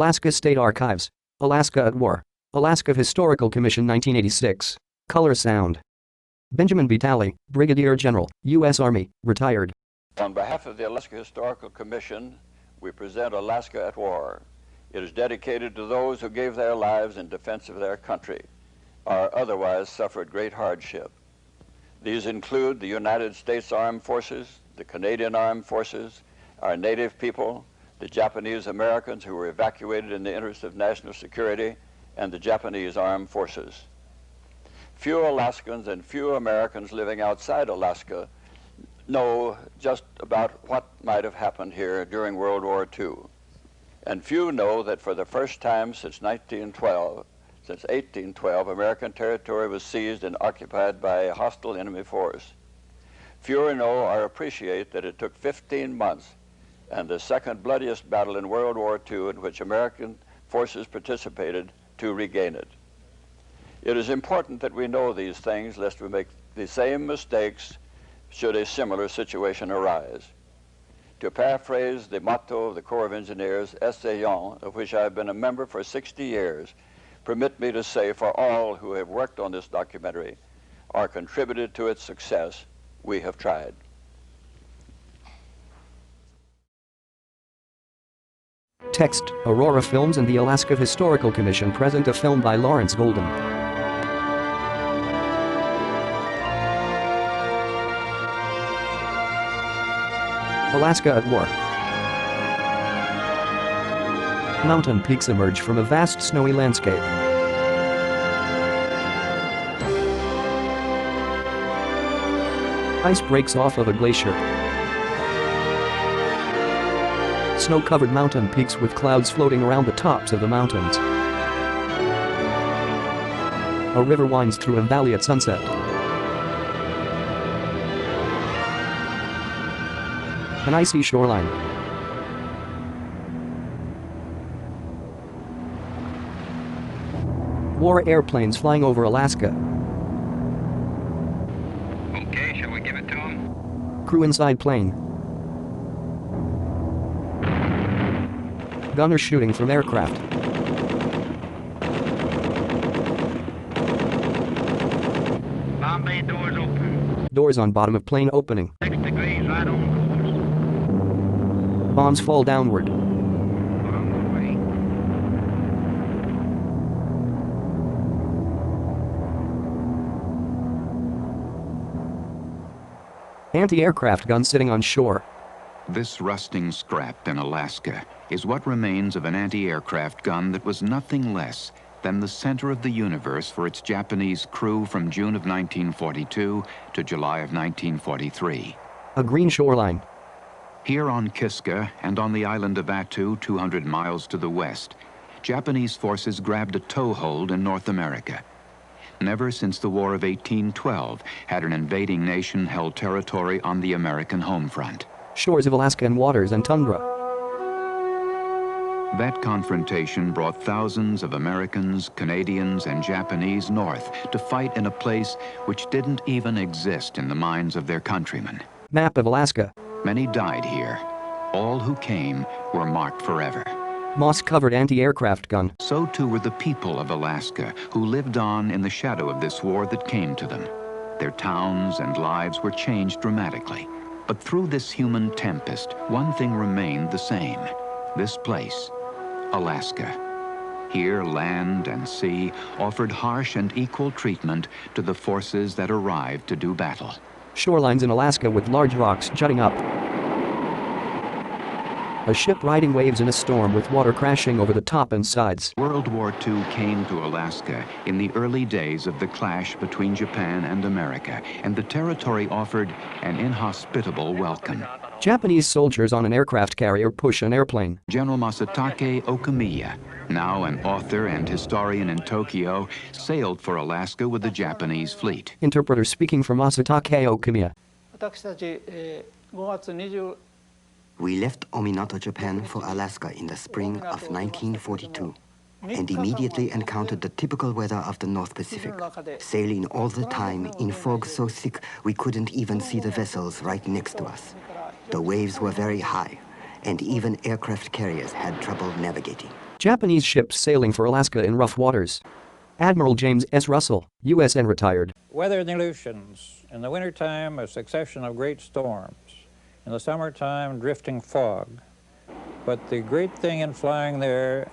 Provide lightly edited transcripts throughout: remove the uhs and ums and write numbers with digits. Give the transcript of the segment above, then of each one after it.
Alaska State Archives. Alaska at War. Alaska Historical Commission 1986. Color Sound. Benjamin B. Talley, Brigadier General, U.S. Army, retired. On behalf of the Alaska Historical Commission, we present Alaska at War. It is dedicated to those who gave their lives in defense of their country or otherwise suffered great hardship. These include the United States Armed Forces, the Canadian Armed Forces, our native people, the Japanese Americans who were evacuated in the interest of national security, and the Japanese Armed Forces. Few Alaskans and few Americans living outside Alaska know just about what might have happened here during World War II. And few know that for the first time since 1812, American territory was seized and occupied by a hostile enemy force. Fewer know or appreciate that it took 15 months and the second bloodiest battle in World War II in which American forces participated to regain it. It is important that we know these things lest we make the same mistakes should a similar situation arise. To paraphrase the motto of the Corps of Engineers, Essayons, of which I have been a member for 60 years, permit me to say for all who have worked on this documentary or contributed to its success, we have tried. Text, Aurora Films and the Alaska Historical Commission present a film by Lawrence Golden. Alaska at War. Mountain peaks emerge from a vast snowy landscape. Ice breaks off of a glacier. Snow-covered mountain peaks with clouds floating around the tops of the mountains. A river winds through a valley at sunset. An icy shoreline. War airplanes flying over Alaska. Okay, shall we give it to him? Crew inside plane. Gunners shooting from aircraft. Bomb bay doors open. Doors on bottom of plane opening. 6 degrees right on course. Bombs fall downward. On the way. Anti-aircraft gun sitting on shore. This rusting scrap in Alaska is what remains of an anti-aircraft gun that was nothing less than the center of the universe for its Japanese crew from June of 1942 to July of 1943. A green shoreline. Here on Kiska and on the island of Attu, 200 miles to the west, Japanese forces grabbed a toehold in North America. Never since the War of 1812 had an invading nation held territory on the American home front. Shores of Alaskan waters and tundra. That confrontation brought thousands of Americans, Canadians, and Japanese north to fight in a place which didn't even exist in the minds of their countrymen. Map of Alaska. Many died here. All who came were marked forever. Moss-covered anti-aircraft gun. So too were the people of Alaska who lived on in the shadow of this war that came to them. Their towns and lives were changed dramatically. But through this human tempest, one thing remained the same. This place, Alaska. Here, land and sea offered harsh and equal treatment to the forces that arrived to do battle. Shorelines in Alaska with large rocks jutting up. A ship riding waves in a storm with water crashing over the top and sides. World War II came to Alaska in the early days of the clash between Japan and America, and the territory offered an inhospitable welcome. Japanese soldiers on an aircraft carrier push an airplane. General Masatake Okamiya, now an author and historian in Tokyo, sailed for Alaska with the Japanese fleet. Interpreter speaking for Masatake Okamiya. We left Ominato, Japan for Alaska in the spring of 1942 and immediately encountered the typical weather of the North Pacific, sailing all the time in fog so thick we couldn't even see the vessels right next to us. The waves were very high, and even aircraft carriers had trouble navigating. Japanese ships sailing for Alaska in rough waters. Admiral James S. Russell, USN retired. Weather in the Aleutians. In the wintertime, a succession of great storms. In the summertime, drifting fog. But the great thing in flying there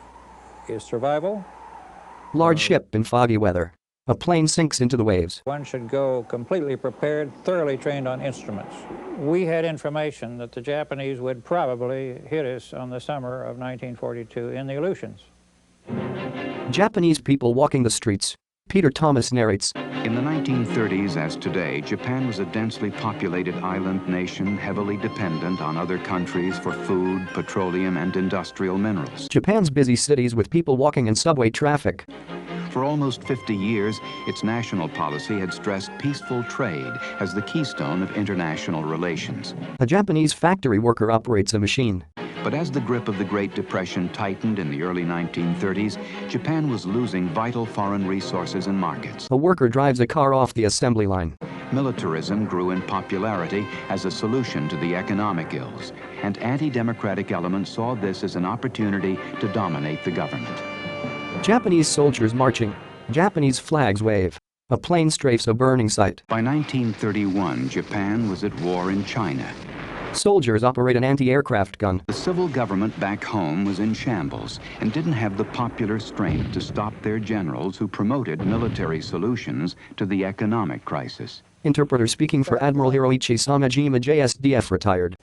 is survival. Large ship in foggy weather. A plane sinks into the waves. One should go completely prepared, thoroughly trained on instruments. We had information that the Japanese would probably hit us on the summer of 1942 in the Aleutians. Japanese people walking the streets. Peter Thomas narrates. In the 1930s, as today, Japan was a densely populated island nation heavily dependent on other countries for food, petroleum, and industrial minerals. Japan's busy cities with people walking in subway traffic. For almost 50 years, its national policy had stressed peaceful trade as the keystone of international relations. A Japanese factory worker operates a machine. But as the grip of the Great Depression tightened in the early 1930s, Japan was losing vital foreign resources and markets. A worker drives a car off the assembly line. Militarism grew in popularity as a solution to the economic ills, and anti-democratic elements saw this as an opportunity to dominate the government. Japanese soldiers marching. Japanese flags wave. A plane strafes a burning site. By 1931, Japan was at war in China. Soldiers operate an anti-aircraft gun. The civil government back home was in shambles and didn't have the popular strength to stop their generals who promoted military solutions to the economic crisis. Interpreter speaking for Admiral Hiroichi Samajima, JSDF retired.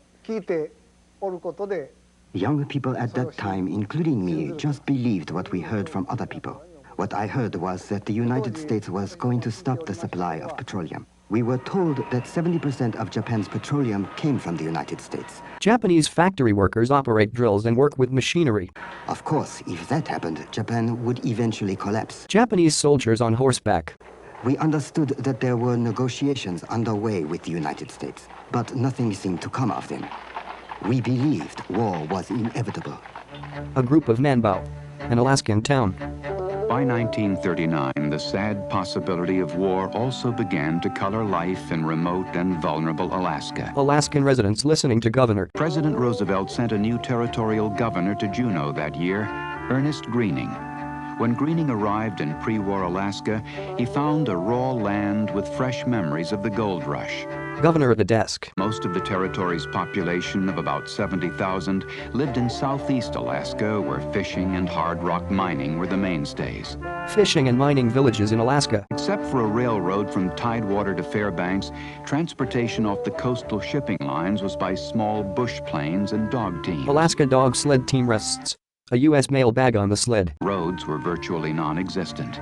Young people at that time, including me, just believed what we heard from other people. What I heard was that the United States was going to stop the supply of petroleum. We were told that 70% of Japan's petroleum came from the United States. Japanese factory workers operate drills and work with machinery. Of course, if that happened, Japan would eventually collapse. Japanese soldiers on horseback. We understood that there were negotiations underway with the United States, but nothing seemed to come of them. We believed war was inevitable. A group of men bow. An Alaskan town. By 1939, the sad possibility of war also began to color life in remote and vulnerable Alaska. Alaskan residents listening to Governor. President Roosevelt sent a new territorial governor to Juneau that year, Ernest Greening. When Greening arrived in pre-war Alaska, he found a raw land with fresh memories of the gold rush. Governor at the desk. Most of the territory's population of about 70,000 lived in southeast Alaska, where fishing and hard rock mining were the mainstays. Fishing and mining villages in Alaska. Except for a railroad from Tidewater to Fairbanks, transportation off the coastal shipping lines was by small bush planes and dog teams. Alaska dog sled team rests. A U.S. mail bag on the sled. Roads were virtually non-existent.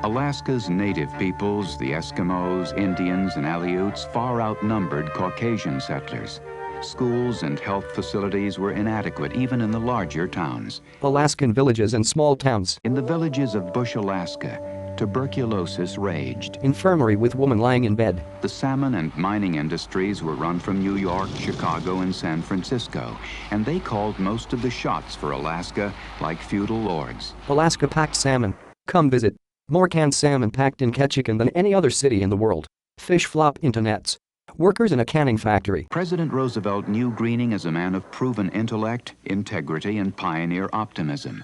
Alaska's native peoples, the Eskimos, Indians, and Aleuts, far outnumbered Caucasian settlers. Schools and health facilities were inadequate even in the larger towns. Alaskan villages and small towns. In the villages of Bush, Alaska, tuberculosis raged. Infirmary with woman lying in bed. The salmon and mining industries were run from New York, Chicago, and San Francisco, and they called most of the shots for Alaska like feudal lords. Alaska packed salmon. Come visit. More canned salmon packed in Ketchikan than any other city in the world. Fish flop into nets. Workers in a canning factory. President Roosevelt knew Greening as a man of proven intellect, integrity, and pioneer optimism.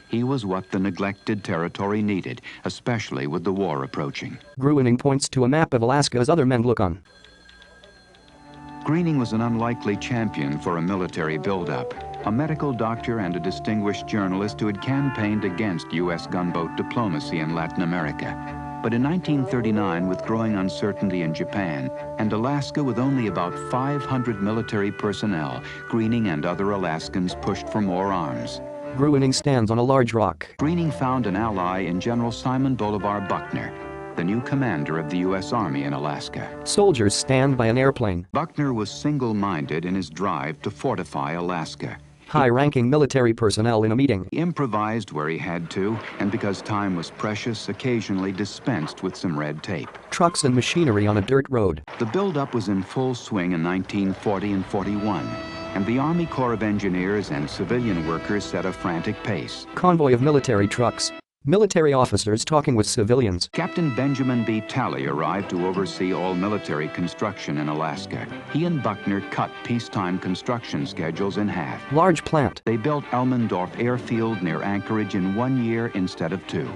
He was what the neglected territory needed, especially with the war approaching. Greening points to a map of Alaska as other men look on. Greening was an unlikely champion for a military buildup, a medical doctor and a distinguished journalist who had campaigned against U.S. gunboat diplomacy in Latin America. But in 1939, with growing uncertainty in Japan, and Alaska with only about 500 military personnel, Greening and other Alaskans pushed for more arms. Greening stands on a large rock. Greening found an ally in General Simon Bolivar Buckner, the new commander of the U.S. Army in Alaska. Soldiers stand by an airplane. Buckner was single-minded in his drive to fortify Alaska. High-ranking military personnel in a meeting. He improvised where he had to, and because time was precious, occasionally dispensed with some red tape. Trucks and machinery on a dirt road. The buildup was in full swing in 1940 and 41, and the Army Corps of Engineers and civilian workers set a frantic pace. Convoy of military trucks. Military officers talking with civilians. Captain Benjamin B. Talley arrived to oversee all military construction in Alaska. He and Buckner cut peacetime construction schedules in half. Large plant. They built Elmendorf Airfield near Anchorage in 1 year instead of 2.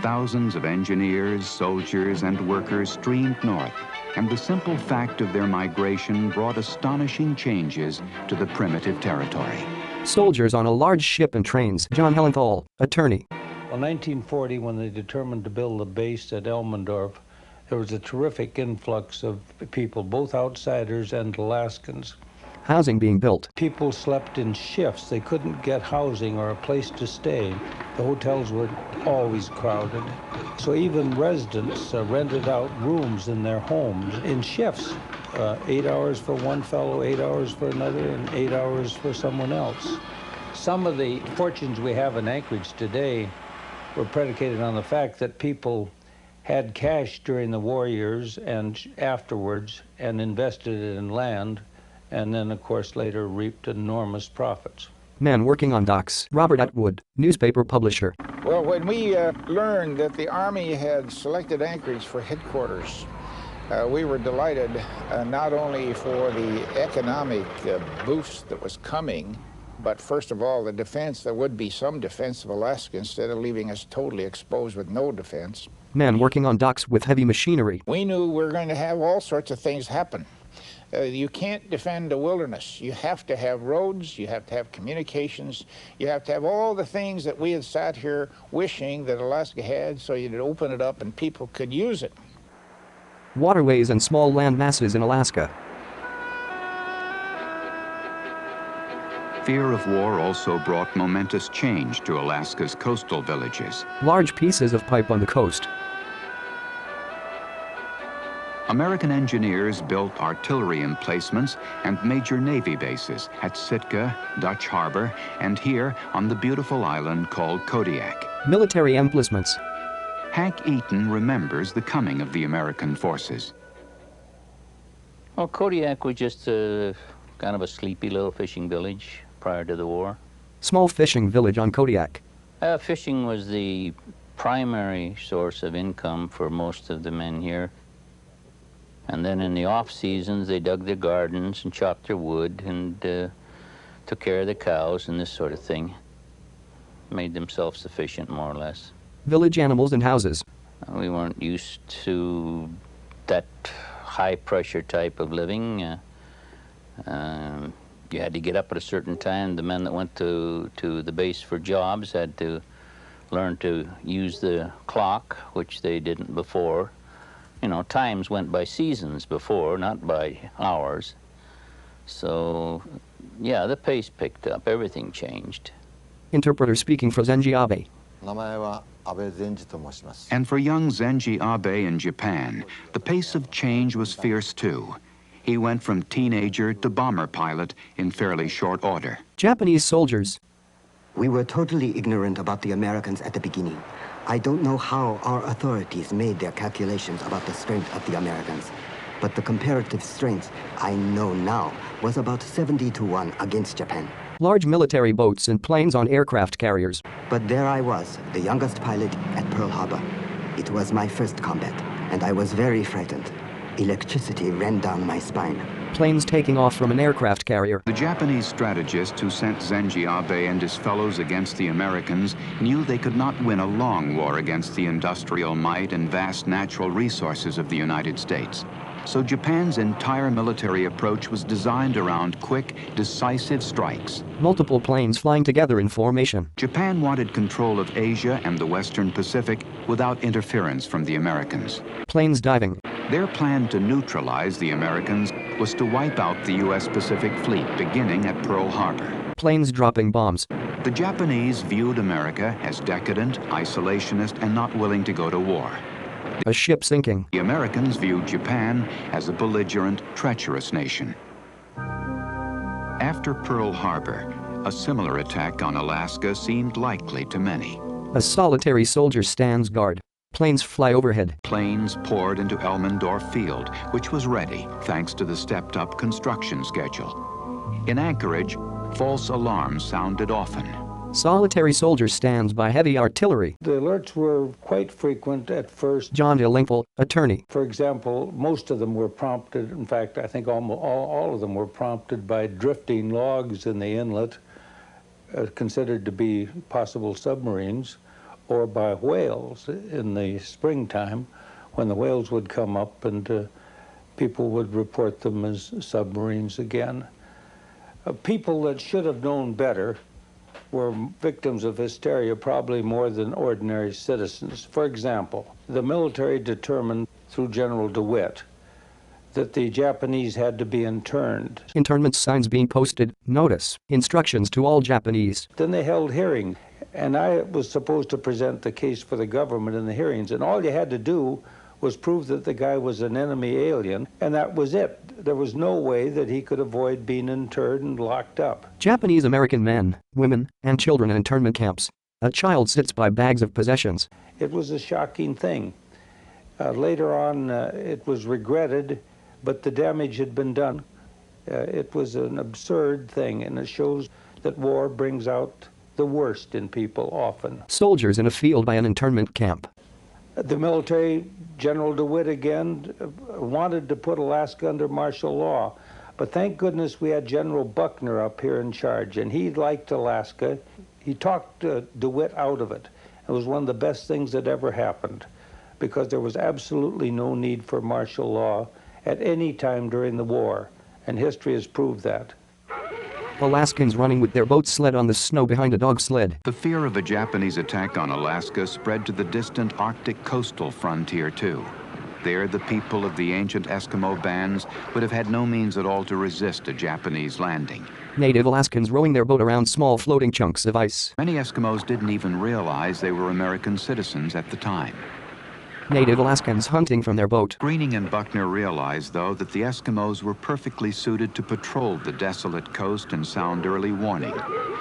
Thousands of engineers, soldiers, and workers streamed north, and the simple fact of their migration brought astonishing changes to the primitive territory. Soldiers on a large ship and trains. John Hellenthal, attorney. In 1940, when they determined to build a base at Elmendorf, there was a terrific influx of people, both outsiders and Alaskans. Housing being built. People slept in shifts. They couldn't get housing or a place to stay. The hotels were always crowded. So even residents rented out rooms in their homes in shifts. 8 hours for one fellow, 8 hours for another, and 8 hours for someone else. Some of the fortunes we have in Anchorage today were predicated on the fact that people had cash during the war years and afterwards and invested it in land, and then, of course, later reaped enormous profits. Men working on docks. Robert Atwood, newspaper publisher. Well, when we learned that the Army had selected Anchorage for headquarters, we were delighted not only for the economic boost that was coming, but first of all, the defense. There would be some defense of Alaska instead of leaving us totally exposed with no defense. Men working on docks with heavy machinery. We knew we were going to have all sorts of things happen. You can't defend the wilderness. You have to have roads, you have to have communications, you have to have all the things that we had sat here wishing that Alaska had, so you'd open it up and people could use it. Waterways and small land masses in Alaska. Fear of war also brought momentous change to Alaska's coastal villages. Large pieces of pipe on the coast. American engineers built artillery emplacements and major Navy bases at Sitka, Dutch Harbor, and here on the beautiful island called Kodiak. Military emplacements. Hank Eaton remembers the coming of the American forces. Well, Kodiak was just kind of a sleepy little fishing village prior to the war. Small fishing village on Kodiak. Fishing was the primary source of income for most of the men here. And then in the off seasons, they dug their gardens and chopped their wood and took care of the cows and this sort of thing. Made them self-sufficient, more or less. Village animals and houses. We weren't used to that high-pressure type of living. You had to get up at a certain time. The men that went to the base for jobs had to learn to use the clock, which they didn't before. You know, times went by seasons before, not by hours. So, yeah, the pace picked up. Everything changed. Interpreter speaking for Zenji Abe. And for young Zenji Abe in Japan, the pace of change was fierce too. He went from teenager to bomber pilot in fairly short order. Japanese soldiers. We were totally ignorant about the Americans at the beginning. I don't know how our authorities made their calculations about the strength of the Americans, but the comparative strength, I know now, was about 70-1 against Japan. Large military boats and planes on aircraft carriers. But there I was, the youngest pilot at Pearl Harbor. It was my first combat, and I was very frightened. Electricity ran down my spine. Planes taking off from an aircraft carrier. The Japanese strategist who sent Zenji Abe and his fellows against the Americans knew they could not win a long war against the industrial might and vast natural resources of the United States. So Japan's entire military approach was designed around quick, decisive strikes. Multiple planes flying together in formation. Japan wanted control of Asia and the Western Pacific without interference from the Americans. Planes diving. Their plan to neutralize the Americans was to wipe out the U.S. Pacific Fleet beginning at Pearl Harbor. Planes dropping bombs. The Japanese viewed America as decadent, isolationist, and not willing to go to war. A ship sinking. The Americans viewed Japan as a belligerent, treacherous nation. After Pearl Harbor, a similar attack on Alaska seemed likely to many. A solitary soldier stands guard. Planes fly overhead. Planes poured into Elmendorf Field, which was ready thanks to the stepped-up construction schedule. In Anchorage, false alarms sounded often. Solitary soldier stands by heavy artillery. The alerts were quite frequent at first. John Dillingful, attorney. For example, most of them were prompted, in fact, I think almost all of them were prompted by drifting logs in the inlet, considered to be possible submarines, or by whales in the springtime, when the whales would come up and people would report them as submarines again. People that should have known better were victims of hysteria probably more than ordinary citizens. For example, the military determined through General DeWitt that the Japanese had to be interned. Internment signs being posted, notice, instructions to all Japanese. Then they held hearing, and I was supposed to present the case for the government in the hearings, and all you had to do was prove that the guy was an enemy alien, and that was it. There was no way that he could avoid being interred and locked up. Japanese American men, women, and children in internment camps. A child sits by bags of possessions. It was a shocking thing. Later on, it was regretted, but the damage had been done. It was an absurd thing, and it shows that war brings out the worst in people often. Soldiers in a field by an internment camp. The military, General DeWitt again, wanted to put Alaska under martial law, but thank goodness we had General Buckner up here in charge, and he liked Alaska. He talked DeWitt out of it. It was one of the best things that ever happened, because there was absolutely no need for martial law at any time during the war, and history has proved that. Alaskans running with their boat sled on the snow behind a dog sled. The fear of a Japanese attack on Alaska spread to the distant Arctic coastal frontier too. There, the people of the ancient Eskimo bands would have had no means at all to resist a Japanese landing. Native Alaskans rowing their boat around small floating chunks of ice. Many Eskimos didn't even realize they were American citizens at the time. Native Alaskans hunting from their boat. Greening and Buckner realized, though, that the Eskimos were perfectly suited to patrol the desolate coast and sound early warning.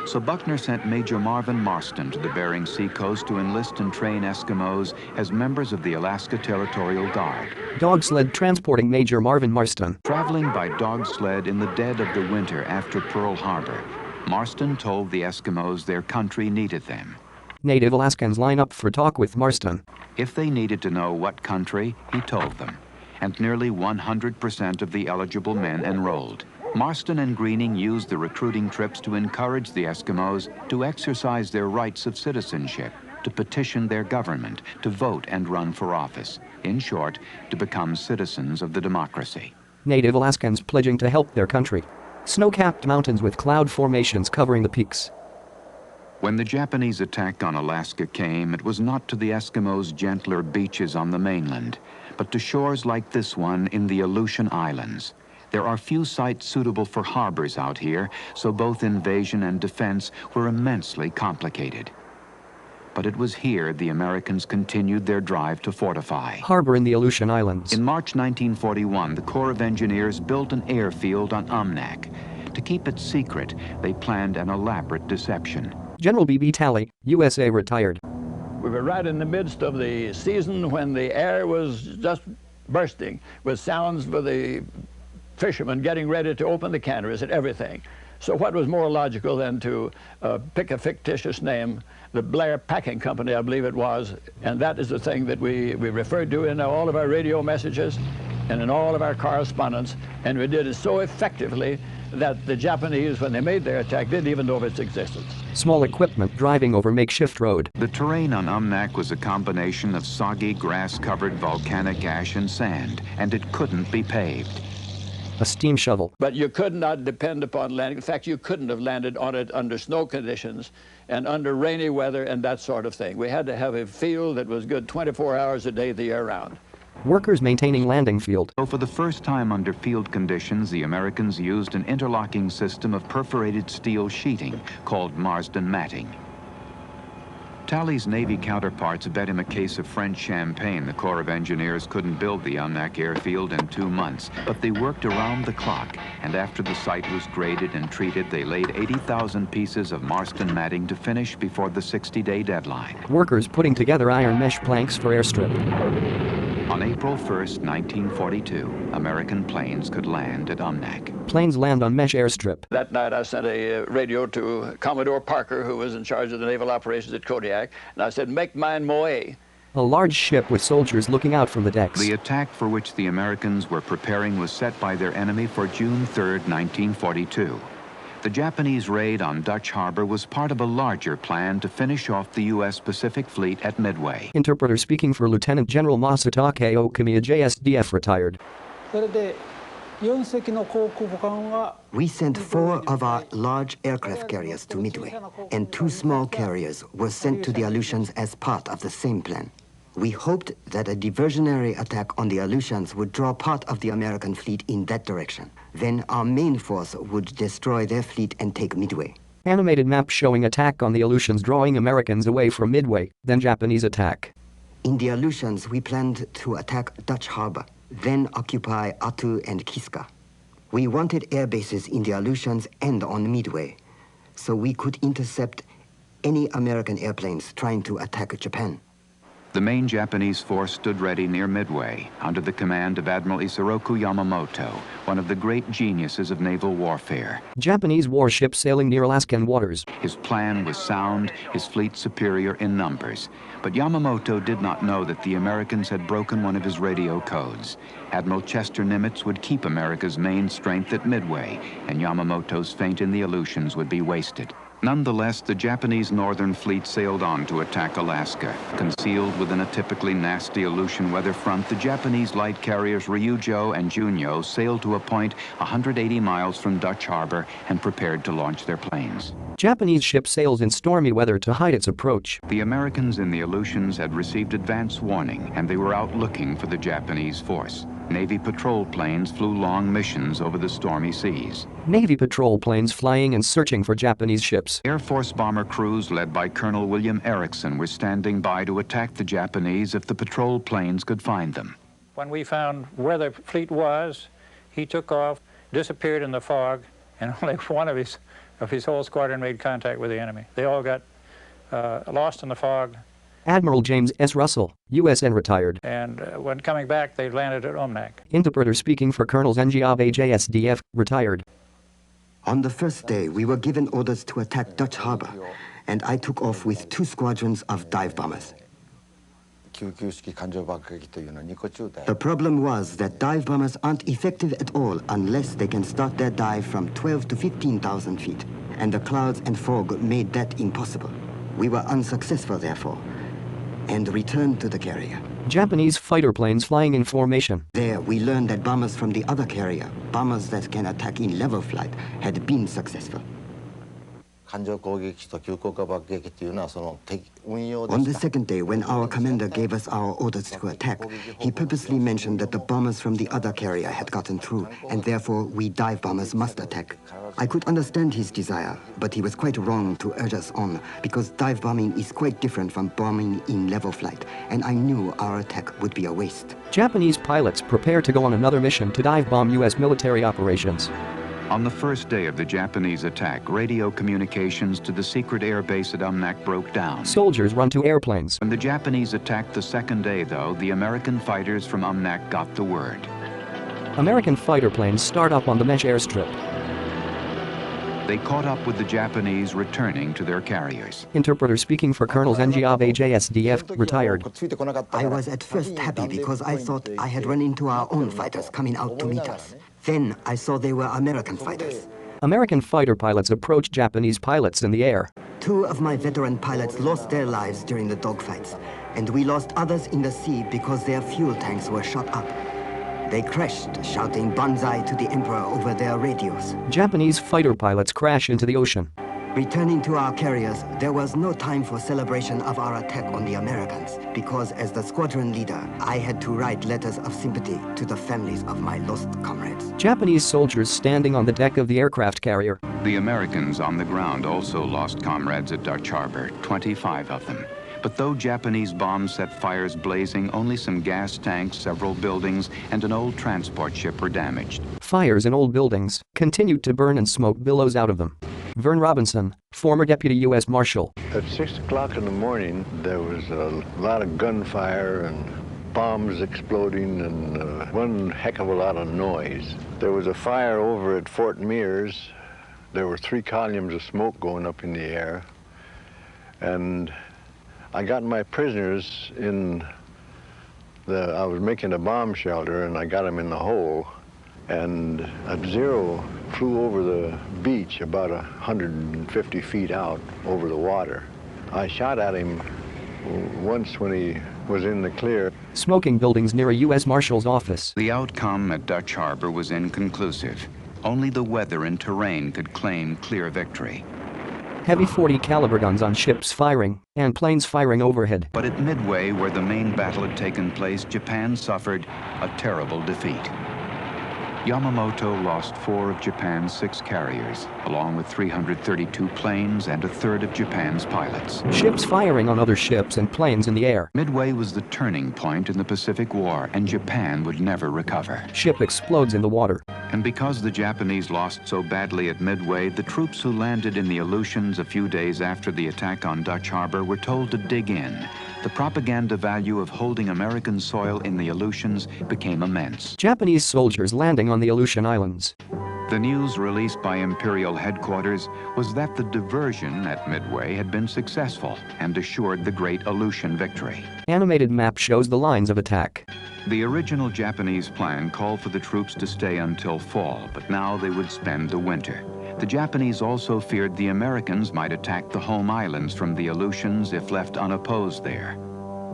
So Buckner sent Major Marvin Marston to the Bering Sea coast to enlist and train Eskimos as members of the Alaska Territorial Guard. Dog sled transporting Major Marvin Marston. Traveling by dog sled in the dead of the winter after Pearl Harbor, Marston told the Eskimos their country needed them. Native Alaskans line up for talk with Marston. If they needed to know what country, he told them, and nearly 100% of the eligible men enrolled. Marston and Greening used the recruiting trips to encourage the Eskimos to exercise their rights of citizenship, to petition their government, to vote and run for office. In short, to become citizens of the democracy. Native Alaskans pledging to help their country. Snow-capped mountains with cloud formations covering the peaks. When the Japanese attack on Alaska came, it was not to the Eskimos' gentler beaches on the mainland, but to shores like this one in the Aleutian Islands. There are few sites suitable for harbors out here, so both invasion and defense were immensely complicated. But it was here the Americans continued their drive to fortify. Harbor in the Aleutian Islands. In March 1941, the Corps of Engineers built an airfield on Umnak. To keep it secret, they planned an elaborate deception. General B.B. Talley, USA retired. We were right in the midst of the season when the air was just bursting with sounds for the fishermen getting ready to open the canneries and everything. So what was more logical than to pick a fictitious name, the Blair Packing Company, I believe it was, and that is the thing that we referred to in all of our radio messages and in all of our correspondence, and we did it so effectively that the Japanese, when they made their attack, didn't even know of its existence. Small equipment driving over makeshift road. The terrain on Umnak was a combination of soggy, grass-covered volcanic ash and sand, and it couldn't be paved. A steam shovel. But you could not depend upon landing. In fact, you couldn't have landed on it under snow conditions and under rainy weather and that sort of thing. We had to have a field that was good 24 hours a day the year round. Workers maintaining landing field. So for the first time under field conditions, the Americans used an interlocking system of perforated steel sheeting called Marsden matting. Talley's Navy counterparts bet him a case of French champagne the Corps of Engineers couldn't build the Umnak airfield in 2 months, but they worked around the clock, and after the site was graded and treated, they laid 80,000 pieces of Marsden matting to finish before the 60-day deadline. Workers putting together iron mesh planks for airstrip. On April 1st, 1942, American planes could land at Umnak. Planes land on Mesh airstrip. That night I sent a radio to Commodore Parker, who was in charge of the naval operations at Kodiak, and I said, make mine Moe. A large ship with soldiers looking out from the decks. The attack for which the Americans were preparing was set by their enemy for June 3rd, 1942. The Japanese raid on Dutch Harbor was part of a larger plan to finish off the U.S. Pacific Fleet at Midway. Interpreter speaking for Lieutenant General Masatake Okamiya, JSDF, retired. We sent 4 of our large aircraft carriers to Midway, and 2 small carriers were sent to the Aleutians as part of the same plan. We hoped that a diversionary attack on the Aleutians would draw part of the American fleet in that direction. Then our main force would destroy their fleet and take Midway. Animated map showing attack on the Aleutians drawing Americans away from Midway, then Japanese attack. In the Aleutians, we planned to attack Dutch Harbor, then occupy Attu and Kiska. We wanted air bases in the Aleutians and on Midway, so we could intercept any American airplanes trying to attack Japan. The main Japanese force stood ready near Midway under the command of Admiral Isoroku Yamamoto, one of the great geniuses of naval warfare. Japanese warship sailing near Alaskan waters. His plan was sound, his fleet superior in numbers. But Yamamoto did not know that the Americans had broken one of his radio codes. Admiral Chester Nimitz would keep America's main strength at Midway, and Yamamoto's feint in the Aleutians would be wasted. Nonetheless, the Japanese Northern Fleet sailed on to attack Alaska. Concealed within a typically nasty Aleutian weather front, the Japanese light carriers Ryujo and Junyo sailed to a point 180 miles from Dutch Harbor and prepared to launch their planes. Japanese ship sails in stormy weather to hide its approach. The Americans in the Aleutians had received advance warning, and they were out looking for the Japanese force. Navy patrol planes flew long missions over the stormy seas. Navy patrol planes flying and searching for Japanese ships. Air Force bomber crews led by Colonel William Erickson were standing by to attack the Japanese if the patrol planes could find them. When we found where the fleet was, he took off, disappeared in the fog, and only one of his whole squadron made contact with the enemy. They all got lost in the fog. Admiral James S. Russell, USN, retired. And when coming back, they landed at Umnak. Interpreter speaking for Colonel Zenjiabe, JSDF, retired. On the first day, we were given orders to attack Dutch Harbor, and I took off with 2 squadrons of dive bombers. The problem was that dive bombers aren't effective at all unless they can start their dive from 12 to 15,000 feet, and the clouds and fog made that impossible. We were unsuccessful, therefore, and returned to the carrier. Japanese fighter planes flying in formation. There, we learned that bombers from the other carrier, bombers that can attack in level flight, had been successful. On the second day, when our commander gave us our orders to attack, he purposely mentioned that the bombers from the other carrier had gotten through, and therefore we dive bombers must attack. I could understand his desire, but he was quite wrong to urge us on, because dive bombing is quite different from bombing in level flight, and I knew our attack would be a waste. Japanese pilots prepare to go on another mission to dive bomb U.S. military operations. On the first day of the Japanese attack, radio communications to the secret air base at Umnak broke down. Soldiers run to airplanes. When the Japanese attacked the second day, though, the American fighters from Umnak got the word. American fighter planes start up on the Mesh airstrip. They caught up with the Japanese returning to their carriers. Interpreter speaking for Colonel Zenjiabe, JSDF, retired. I was at first happy because I thought I had run into our own fighters coming out to meet us. Then I saw they were American fighters. American fighter pilots approached Japanese pilots in the air. 2 of my veteran pilots lost their lives during the dogfights, and we lost others in the sea because their fuel tanks were shot up. They crashed, shouting "Banzai" to the Emperor over their radios. Japanese fighter pilots crash into the ocean. Returning to our carriers, there was no time for celebration of our attack on the Americans, because as the squadron leader, I had to write letters of sympathy to the families of my lost comrades. Japanese soldiers standing on the deck of the aircraft carrier. The Americans on the ground also lost comrades at Dutch Harbor, 25 of them. But though Japanese bombs set fires blazing, only some gas tanks, several buildings, and an old transport ship were damaged. Fires in old buildings continued to burn and smoke billows out of them. Vern Robinson, former Deputy U.S. Marshal. At 6 o'clock in the morning, there was a lot of gunfire and bombs exploding and one heck of a lot of noise. There was a fire over at Fort Mears. There were 3 columns of smoke going up in the air. And I got my prisoners in I was making a bomb shelter, and I got them in the hole. And a Zero flew over the beach about 150 feet out over the water. I shot at him once when he was in the clear. Smoking buildings near a U.S. Marshal's office. The outcome at Dutch Harbor was inconclusive. Only the weather and terrain could claim clear victory. Heavy .40 caliber guns on ships firing, and planes firing overhead. But at Midway, where the main battle had taken place, Japan suffered a terrible defeat. Yamamoto lost 4 of Japan's 6 carriers, along with 332 planes and a third of Japan's pilots. Ships firing on other ships and planes in the air. Midway was the turning point in the Pacific War, and Japan would never recover. Ship explodes in the water. And because the Japanese lost so badly at Midway, the troops who landed in the Aleutians a few days after the attack on Dutch Harbor were told to dig in. The propaganda value of holding American soil in the Aleutians became immense. Japanese soldiers landing on the Aleutian Islands. The news released by Imperial headquarters was that the diversion at Midway had been successful and assured the great Aleutian victory. Animated map shows the lines of attack. The original Japanese plan called for the troops to stay until fall, but now they would spend the winter. The Japanese also feared the Americans might attack the home islands from the Aleutians if left unopposed there.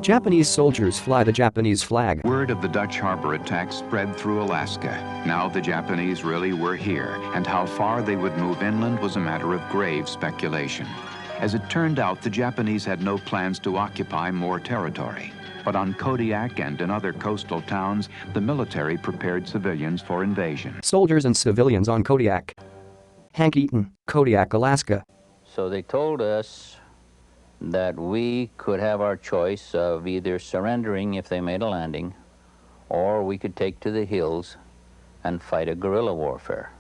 Japanese soldiers fly the Japanese flag. Word of the Dutch Harbor attack spread through Alaska. Now the Japanese really were here, and how far they would move inland was a matter of grave speculation. As it turned out, the Japanese had no plans to occupy more territory. But on Kodiak and in other coastal towns, the military prepared civilians for invasion. Soldiers and civilians on Kodiak. Hank Eaton, Kodiak, Alaska. So they told us that we could have our choice of either surrendering if they made a landing, or we could take to the hills and fight a guerrilla warfare.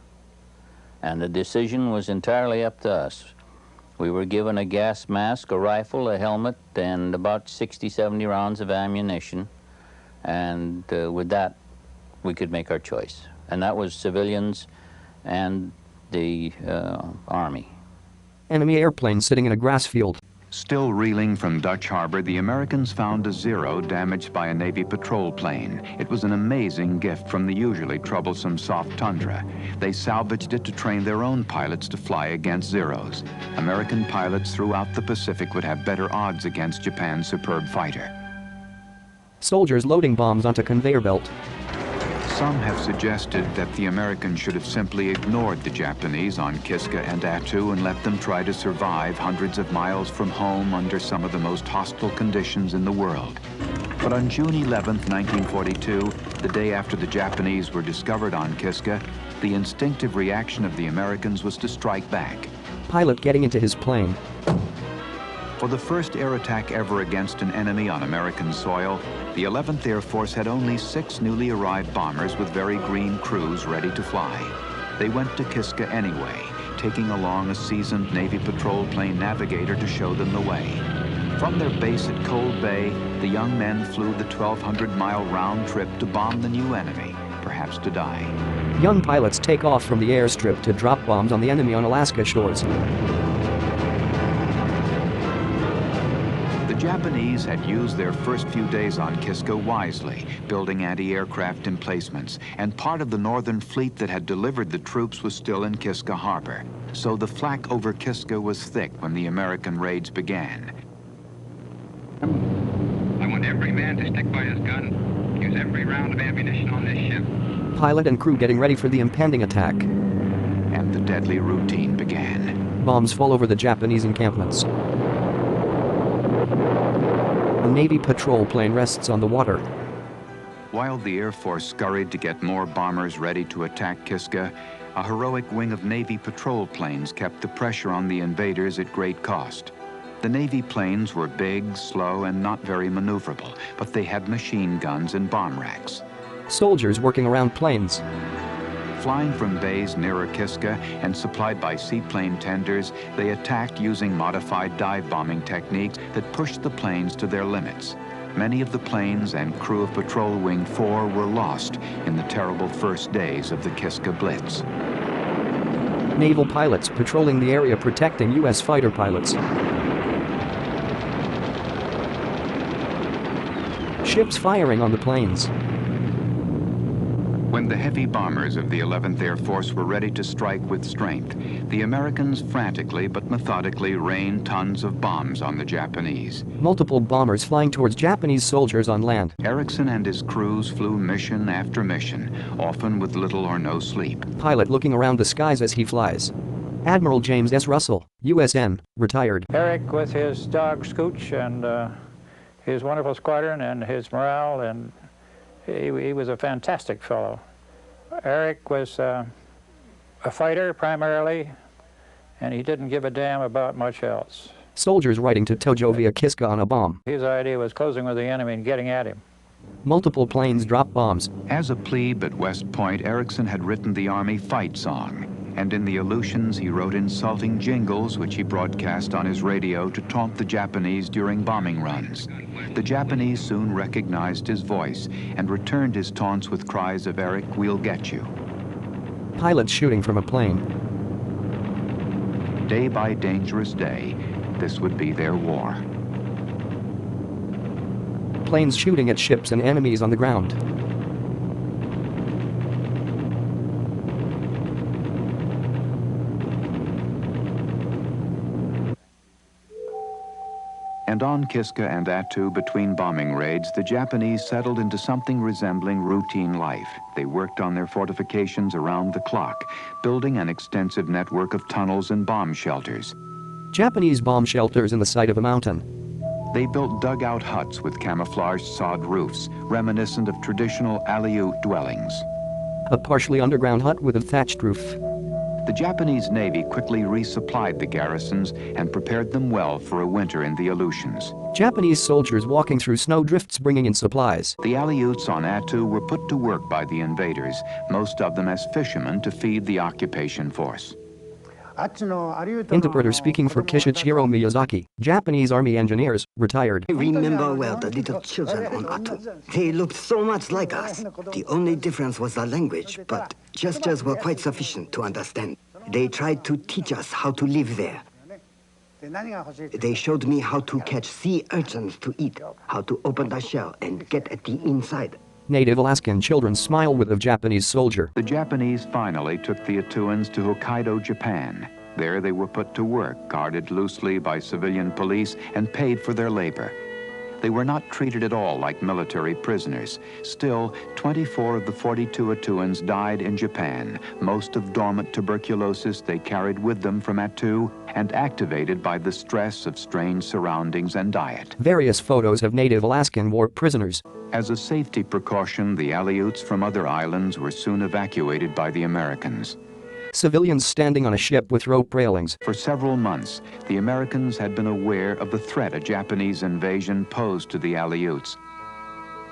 And the decision was entirely up to us. We were given a gas mask, a rifle, a helmet, and about 60, 70 rounds of ammunition. And with that, we could make our choice. And that was civilians and the Army. Enemy airplane sitting in a grass field. Still reeling from Dutch Harbor, the Americans found a Zero damaged by a Navy patrol plane. It was an amazing gift from the usually troublesome soft tundra. They salvaged it to train their own pilots to fly against Zeros. American pilots throughout the Pacific would have better odds against Japan's superb fighter. Soldiers loading bombs onto conveyor belt. Some have suggested that the Americans should have simply ignored the Japanese on Kiska and Attu and let them try to survive hundreds of miles from home under some of the most hostile conditions in the world. But on June 11, 1942, the day after the Japanese were discovered on Kiska, the instinctive reaction of the Americans was to strike back. Pilot getting into his plane. For the first air attack ever against an enemy on American soil, the 11th Air Force had only 6 newly arrived bombers with very green crews ready to fly. They went to Kiska anyway, taking along a seasoned Navy patrol plane navigator to show them the way. From their base at Cold Bay, the young men flew the 1,200-mile round trip to bomb the new enemy, perhaps to die. Young pilots take off from the airstrip to drop bombs on the enemy on Alaska shores. The Japanese had used their first few days on Kiska wisely, building anti-aircraft emplacements, and part of the northern fleet that had delivered the troops was still in Kiska Harbor. So the flak over Kiska was thick when the American raids began. I want every man to stick by his gun, use every round of ammunition on this ship. Pilot and crew getting ready for the impending attack. And the deadly routine began. Bombs fall over the Japanese encampments. A Navy patrol plane rests on the water. While the Air Force scurried to get more bombers ready to attack Kiska, a heroic wing of Navy patrol planes kept the pressure on the invaders at great cost. The Navy planes were big, slow, and not very maneuverable, but they had machine guns and bomb racks. Soldiers working around planes. Flying from bays nearer Kiska and supplied by seaplane tenders, they attacked using modified dive bombing techniques that pushed the planes to their limits. many of the planes and crew of Patrol Wing 4 were lost in the terrible first days of the Kiska Blitz. Naval pilots patrolling the area protecting U.S. fighter pilots. Ships firing on the planes. When the heavy bombers of the 11th Air Force were ready to strike with strength, the Americans frantically but methodically rained tons of bombs on the Japanese. Multiple bombers flying towards Japanese soldiers on land. Erickson and his crews flew mission after mission, often with little or no sleep. Pilot looking around the skies as he flies. Admiral James S. Russell, USN, retired. Eric with his dog Scooch and his wonderful squadron and his morale, and he was a fantastic fellow. Eric was a fighter primarily, and he didn't give a damn about much else. Soldiers riding to Tojo via Kiska on a bomb. His idea was closing with the enemy and getting at him. Multiple planes drop bombs. As a plebe at West Point, Erickson had written the Army fight song, and in the Aleutians he wrote insulting jingles which he broadcast on his radio to taunt the Japanese during bombing runs. The Japanese soon recognized his voice and returned his taunts with cries of "Eric, we'll get you." Pilots shooting from a plane. Day by dangerous day, this would be their war. Planes shooting at ships and enemies on the ground. And on Kiska and Attu, between bombing raids, the Japanese settled into something resembling routine life. They worked on their fortifications around the clock, building an extensive network of tunnels and bomb shelters. Japanese bomb shelters in the side of a mountain. They built dugout huts with camouflaged sod roofs, reminiscent of traditional Aleut dwellings. A partially underground hut with a thatched roof. The Japanese Navy quickly resupplied the garrisons and prepared them well for a winter in the Aleutians. Japanese soldiers walking through snow drifts bringing in supplies. The Aleuts on Attu were put to work by the invaders, most of them as fishermen to feed the occupation force. Interpreter speaking for Kishichiro Miyazaki, Japanese Army engineers, retired. I remember well the little children on Attu. They looked so much like us. The only difference was the language, but gestures were quite sufficient to understand. They tried to teach us how to live there. They showed me how to catch sea urchins to eat, how to open the shell and get at the inside. Native Alaskan children smile with a Japanese soldier. The Japanese finally took the Attuans to Hokkaido, Japan. There they were put to work, guarded loosely by civilian police and paid for their labor. They were not treated at all like military prisoners. Still, 24 of the 42 Attuans died in Japan, most of dormant tuberculosis they carried with them from Attu and activated by the stress of strange surroundings and diet. Various photos of native Alaskan war prisoners. As a safety precaution, the Aleuts from other islands were soon evacuated by the Americans. Civilians standing on a ship with rope railings. For several months, the Americans had been aware of the threat a Japanese invasion posed to the Aleuts.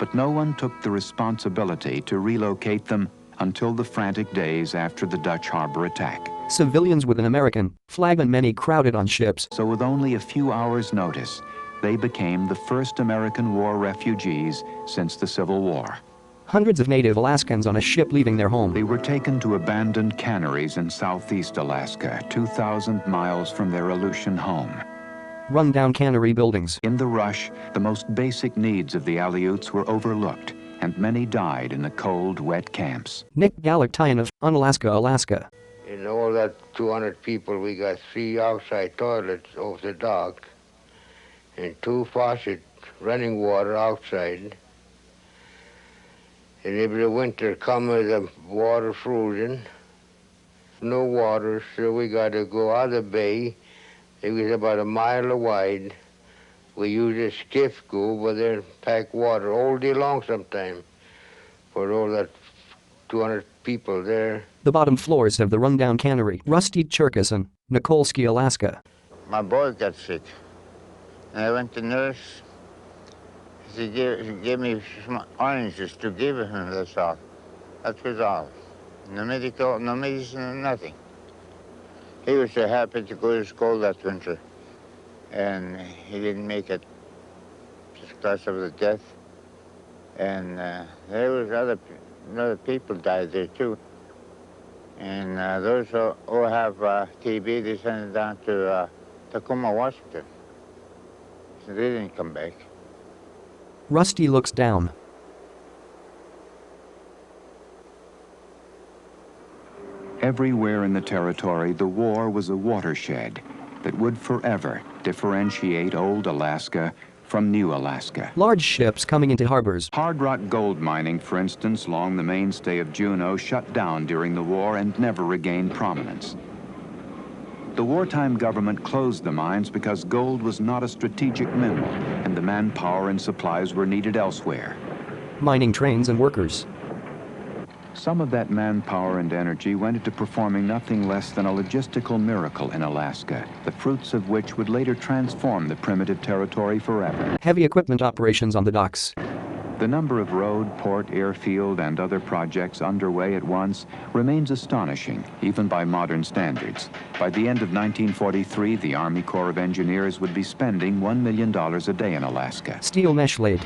But no one took the responsibility to relocate them until the frantic days after the Dutch harbor attack. Civilians with an American flag and many crowded on ships. So with only a few hours' notice, they became the first American war refugees since the Civil War. Hundreds of native Alaskans on a ship leaving their home. They were taken to abandoned canneries in southeast Alaska, 2,000 miles from their Aleutian home. Run-down cannery buildings. In the rush, the most basic needs of the Aleuts were overlooked, and many died in the cold, wet camps. Nick Galactian of Unalaska, Alaska. In all that 200 people, we got 3 outside toilets off the dock and 2 faucets running water outside. And every winter come with the water frozen, no water, so we got to go out of the bay. It was about a mile wide. We use a skiff go over there and pack water all day long sometime for all that 200 people there. The bottom floors of the rundown cannery. Rusty Cherkasson, Nikolsky, Alaska. My boy got sick, and I went to nurse. She gave me some oranges to give him, that's all. That was all. No medical, no medicine, nothing. He was so happy to go to school that winter, and he didn't make it to because of the death. And there was other people died there too. And those who have TB, they sent it down to Tacoma, Washington. So they didn't come back. Rusty looks down. Everywhere in the territory, the war was a watershed that would forever differentiate old Alaska from new Alaska. Large ships coming into harbors. Hard rock gold mining, for instance, along the mainstay of Juneau, shut down during the war and never regained prominence. The wartime government closed the mines because gold was not a strategic mineral and the manpower and supplies were needed elsewhere. Mining trains and workers. Some of that manpower and energy went into performing nothing less than a logistical miracle in Alaska, the fruits of which would later transform the primitive territory forever. Heavy equipment operations on the docks. The number of road, port, airfield, and other projects underway at once remains astonishing, even by modern standards. By the end of 1943, the Army Corps of Engineers would be spending $1 million a day in Alaska. Steel mesh laid.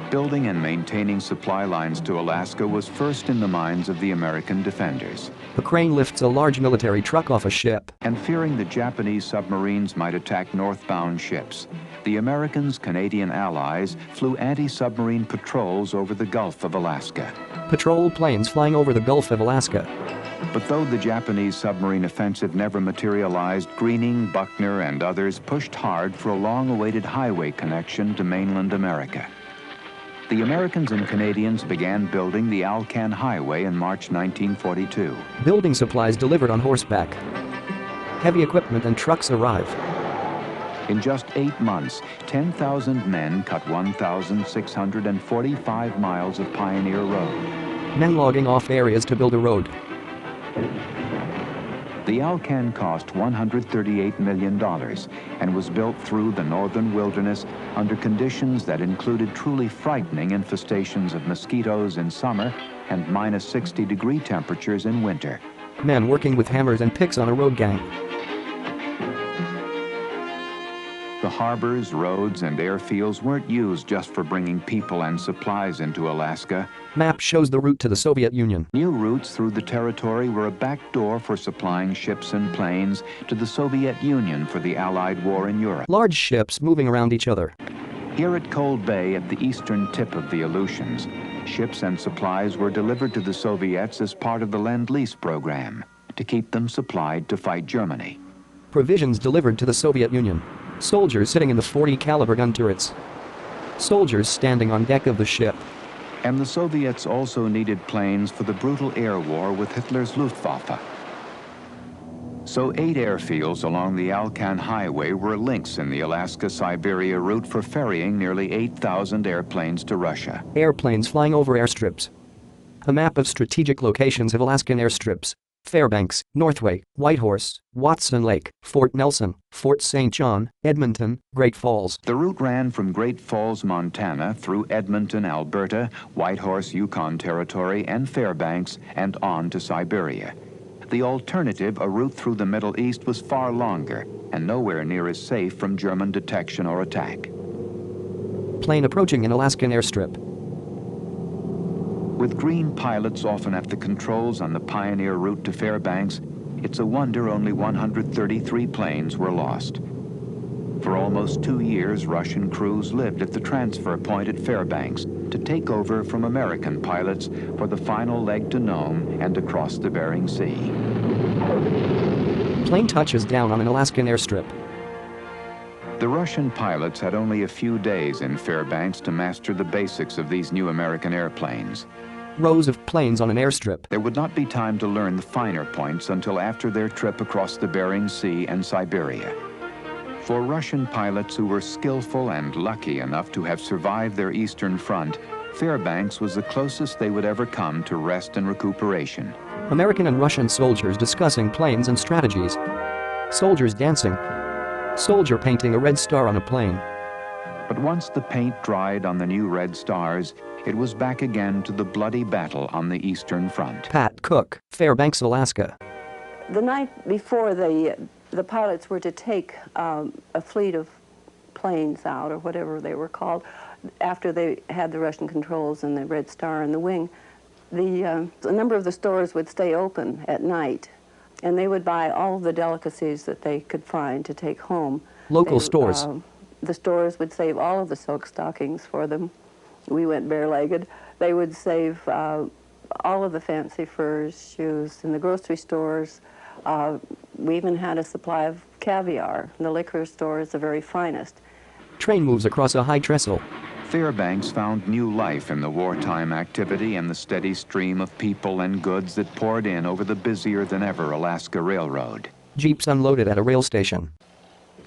Building and maintaining supply lines to Alaska was first in the minds of the American defenders. A crane lifts a large military truck off a ship. And fearing the Japanese submarines might attack northbound ships, the Americans' Canadian allies flew anti-submarine patrols over the Gulf of Alaska. Patrol planes flying over the Gulf of Alaska. But though the Japanese submarine offensive never materialized, Greening, Buckner, and others pushed hard for a long-awaited highway connection to mainland America. The Americans and Canadians began building the Alcan Highway in March 1942. Building supplies delivered on horseback. Heavy equipment and trucks arrive. In just 8 months, 10,000 men cut 1,645 miles of pioneer road. Men logging off areas to build a road. The Alcan cost $138 million and was built through the northern wilderness under conditions that included truly frightening infestations of mosquitoes in summer and minus 60-degree temperatures in winter. Men working with hammers and picks on a road gang. The harbors, roads, and airfields weren't used just for bringing people and supplies into Alaska. Map shows the route to the Soviet Union. New routes through the territory were a back door for supplying ships and planes to the Soviet Union for the Allied war in Europe. Large ships moving around each other. Here at Cold Bay, at the eastern tip of the Aleutians, ships and supplies were delivered to the Soviets as part of the Lend-Lease program to keep them supplied to fight Germany. Provisions delivered to the Soviet Union. Soldiers sitting in the .40 caliber gun turrets. Soldiers standing on deck of the ship. And the Soviets also needed planes for the brutal air war with Hitler's Luftwaffe. So 8 airfields along the Alcan Highway were links in the Alaska-Siberia route for ferrying nearly 8,000 airplanes to Russia. Airplanes flying over airstrips. A map of strategic locations of Alaskan airstrips. Fairbanks, Northway, Whitehorse, Watson Lake, Fort Nelson, Fort St. John, Edmonton, Great Falls. The route ran from Great Falls, Montana, through Edmonton, Alberta, Whitehorse, Yukon Territory, and Fairbanks, and on to Siberia. The alternative, a route through the Middle East, was far longer and nowhere near as safe from German detection or attack. Plane approaching an Alaskan airstrip. With green pilots often at the controls on the pioneer route to Fairbanks, it's a wonder only 133 planes were lost. For almost 2 years, Russian crews lived at the transfer point at Fairbanks to take over from American pilots for the final leg to Nome and across the Bering Sea. Plane touches down on an Alaskan airstrip. The Russian pilots had only a few days in Fairbanks to master the basics of these new American airplanes. Rows of planes on an airstrip. There would not be time to learn the finer points until after their trip across the Bering Sea and Siberia. For Russian pilots who were skillful and lucky enough to have survived their Eastern Front, Fairbanks was the closest they would ever come to rest and recuperation. American and Russian soldiers discussing planes and strategies. Soldiers dancing. Soldier painting a red star on a plane. But once the paint dried on the new red stars, it was back again to the bloody battle on the Eastern Front. Pat Cook, Fairbanks, Alaska. The night before the pilots were to take a fleet of planes out, or whatever they were called, after they had the Russian controls and the Red Star in the wing. A number of the stores would stay open at night, and they would buy all of the delicacies that they could find to take home. Local stores. The stores would save all of the silk stockings for them. We went bare-legged. They would save all of the fancy furs, shoes. In the grocery stores, we even had a supply of caviar. The liquor store is the very finest. Train moves across a high trestle. Fairbanks found new life in the wartime activity and the steady stream of people and goods that poured in over the busier-than-ever Alaska Railroad. Jeeps unloaded at a rail station.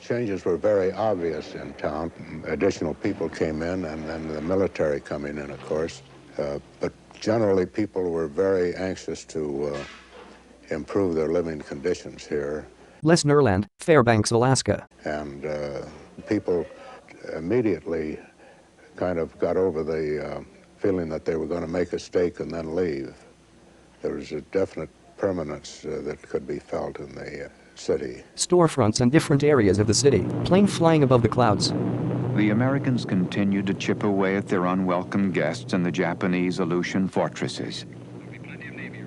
Changes were very obvious in town. Additional people came in, and then the military coming in, of course. But generally, people were very anxious to improve their living conditions here. Les Nerland, Fairbanks, Alaska. And people immediately kind of got over the feeling that they were going to make a stake and then leave. There was a definite permanence that could be felt in the city. Storefronts in different areas of the city, plane flying above the clouds. The Americans continued to chip away at their unwelcome guests in the Japanese Aleutian fortresses.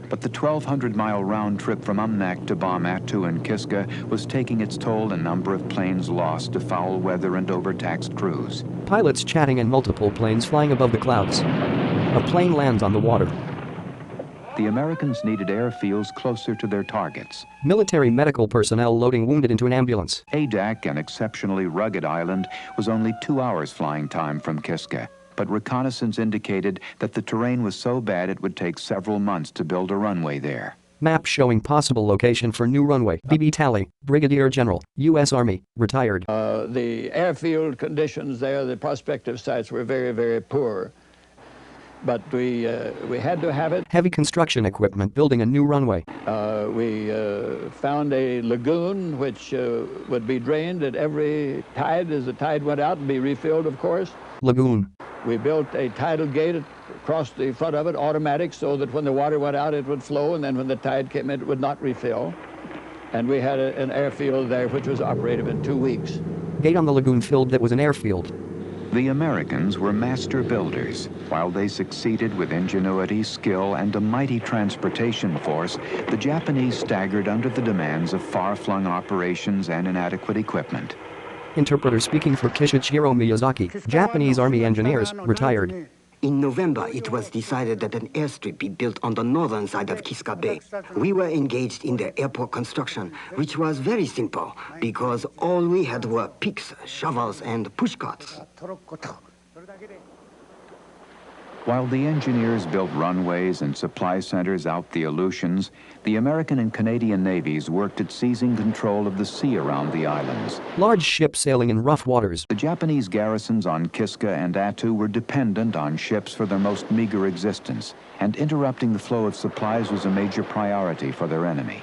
But the 1,200-mile round trip from Umnak to bomb Attu and Kiska was taking its toll. A number of planes lost to foul weather and overtaxed crews. Pilots chatting and multiple planes flying above the clouds. A plane lands on the water. The Americans needed airfields closer to their targets. Military medical personnel loading wounded into an ambulance. Adak, an exceptionally rugged island, was only 2 hours flying time from Kiska. But reconnaissance indicated that the terrain was so bad it would take several months to build a runway there. Map showing possible location for new runway. B.B. Talley, Brigadier General, U.S. Army, retired. The airfield conditions there, the prospective sites were very, very poor. But we had to have it. Heavy construction equipment building a new runway. We found a lagoon which would be drained at every tide as the tide went out and be refilled, of course. Lagoon. We built a tidal gate across the front of it, automatic, so that when the water went out, it would flow, and then when the tide came in, it would not refill. And we had an airfield there which was operative in 2 weeks. Gate on the lagoon filled that was an airfield. The Americans were master builders. While they succeeded with ingenuity, skill, and a mighty transportation force, the Japanese staggered under the demands of far-flung operations and inadequate equipment. Interpreter speaking for Kishichiro Miyazaki, Japanese Army engineers, retired. In November, it was decided that an airstrip be built on the northern side of Kiska Bay. We were engaged in the airport construction, which was very simple, because all we had were picks, shovels, and pushcarts. While the engineers built runways and supply centers out the Aleutians, the American and Canadian navies worked at seizing control of the sea around the islands. Large ships sailing in rough waters. The Japanese garrisons on Kiska and Attu were dependent on ships for their most meager existence, and interrupting the flow of supplies was a major priority for their enemy.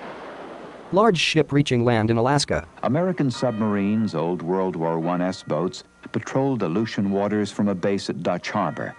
Large ship reaching land in Alaska. American submarines, old World War I S-boats, patrolled Aleutian waters from a base at Dutch Harbor.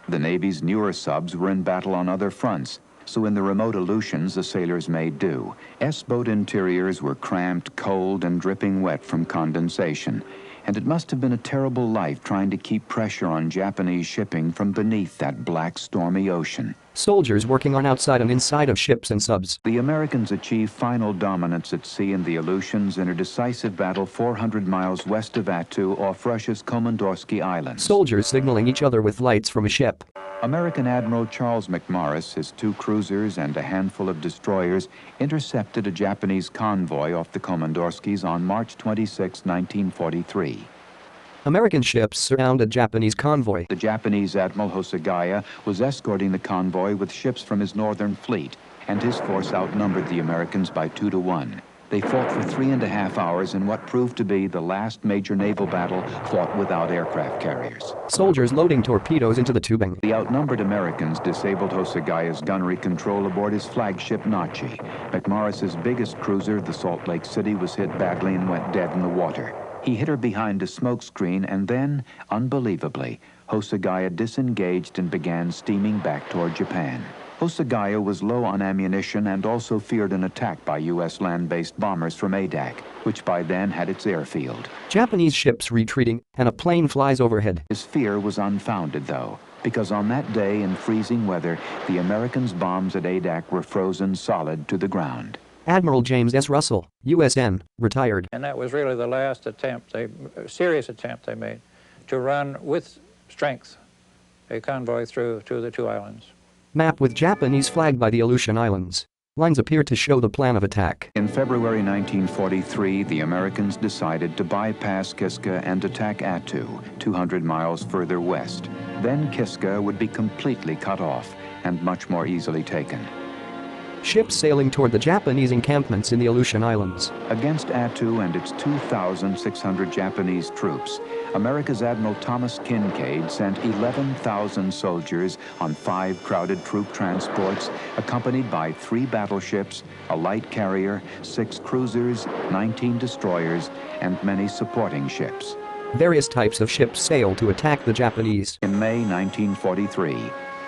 The Navy's newer subs were in battle on other fronts, so in the remote Aleutians the sailors made do. S-boat interiors were cramped, cold, and dripping wet from condensation, and it must have been a terrible life trying to keep pressure on Japanese shipping from beneath that black, stormy ocean. Soldiers working on outside and inside of ships and subs. The Americans achieved final dominance at sea in the Aleutians in a decisive battle 400 miles west of Attu off Russia's Komandorsky Islands. Soldiers signaling each other with lights from a ship. American Admiral Charles McMorris, his 2 cruisers and a handful of destroyers intercepted a Japanese convoy off the Komandorskys on March 26, 1943. American ships surrounded Japanese convoy. The Japanese Admiral Hosagaya was escorting the convoy with ships from his northern fleet, and his force outnumbered the Americans by 2 to 1. They fought for 3.5 hours in what proved to be the last major naval battle fought without aircraft carriers. Soldiers loading torpedoes into the tubing. The outnumbered Americans disabled Hosagaya's gunnery control aboard his flagship Nachi. McMorris's biggest cruiser, the Salt Lake City, was hit badly and went dead in the water. He hit her behind a smokescreen, and then, unbelievably, Hosagaya disengaged and began steaming back toward Japan. Hosagawa was low on ammunition and also feared an attack by U.S. land-based bombers from Adak, which by then had its airfield. Japanese ships retreating, and a plane flies overhead. His fear was unfounded, though, because on that day in freezing weather, the Americans' bombs at Adak were frozen solid to the ground. Admiral James S. Russell, USN, retired. And that was really the last attempt, serious attempt they made, to run with strength a convoy through to the two islands. Map with Japanese flag by the Aleutian Islands. Lines appear to show the plan of attack. In February 1943, the Americans decided to bypass Kiska and attack Attu, 200 miles further west. Then Kiska would be completely cut off and much more easily taken. Ships sailing toward the Japanese encampments in the Aleutian Islands. Against Attu and its 2,600 Japanese troops, America's Admiral Thomas Kinkaid sent 11,000 soldiers on 5 crowded troop transports, accompanied by 3 battleships, a light carrier, 6 cruisers, 19 destroyers, and many supporting ships. Various types of ships sailed to attack the Japanese. In May 1943,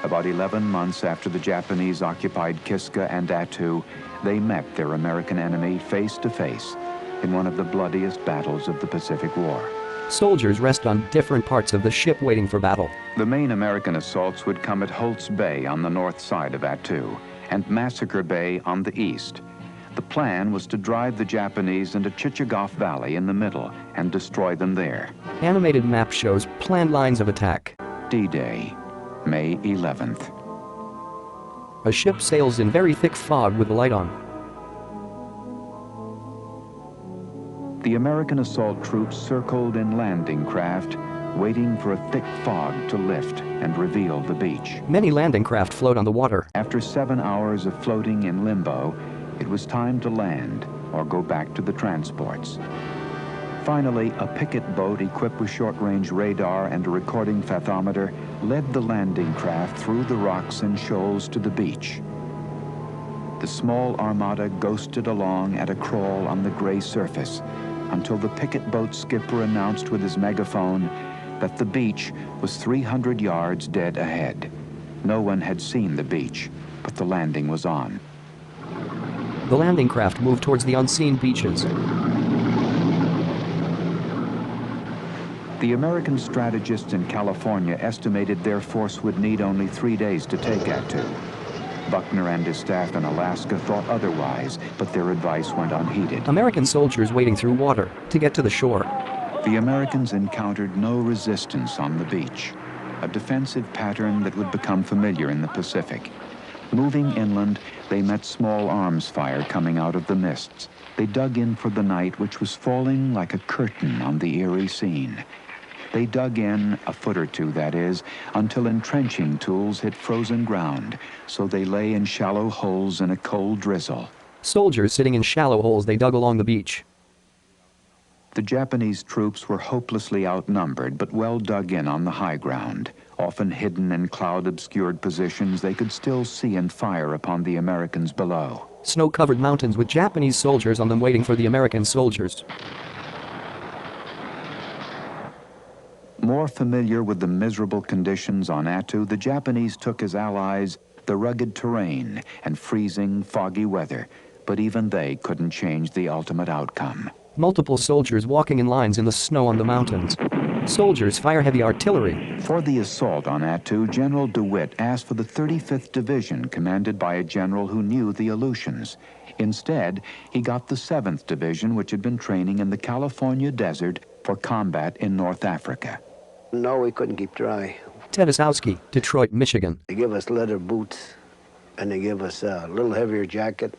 about 11 months after the Japanese occupied Kiska and Attu, they met their American enemy face to face in one of the bloodiest battles of the Pacific War. Soldiers rest on different parts of the ship waiting for battle. The main American assaults would come at Holtz Bay on the north side of Attu and Massacre Bay on the east. The plan was to drive the Japanese into Chichagof Valley in the middle and destroy them there. Animated map shows planned lines of attack. D-Day, May 11th. A ship sails in very thick fog with a light on. The American assault troops circled in landing craft, waiting for a thick fog to lift and reveal the beach. Many landing craft float on the water. After 7 hours of floating in limbo, it was time to land or go back to the transports. Finally, a picket boat equipped with short-range radar and a recording fathometer led the landing craft through the rocks and shoals to the beach. The small armada ghosted along at a crawl on the gray surface until the picket boat skipper announced with his megaphone that the beach was 300 yards dead ahead. No one had seen the beach, but the landing was on. The landing craft moved towards the unseen beaches. The American strategists in California estimated their force would need only 3 days to take Attu. Buckner and his staff in Alaska thought otherwise, but their advice went unheeded. American soldiers wading through water to get to the shore. The Americans encountered no resistance on the beach, a defensive pattern that would become familiar in the Pacific. Moving inland, they met small arms fire coming out of the mists. They dug in for the night, which was falling like a curtain on the eerie scene. They dug in, a foot or two that is, until entrenching tools hit frozen ground, so they lay in shallow holes in a cold drizzle. Soldiers sitting in shallow holes they dug along the beach. The Japanese troops were hopelessly outnumbered, but well dug in on the high ground. Often hidden in cloud-obscured positions, they could still see and fire upon the Americans below. Snow-covered mountains with Japanese soldiers on them waiting for the American soldiers. More familiar with the miserable conditions on Attu, the Japanese took as allies the rugged terrain and freezing, foggy weather, but even they couldn't change the ultimate outcome. Multiple soldiers walking in lines in the snow on the mountains. Soldiers fire heavy artillery. For the assault on Attu, General DeWitt asked for the 35th Division, commanded by a general who knew the Aleutians. Instead, he got the 7th Division, which had been training in the California desert for combat in North Africa. No, we couldn't keep dry. Tedesowski, Detroit, Michigan. They give us leather boots, and they give us a little heavier jacket,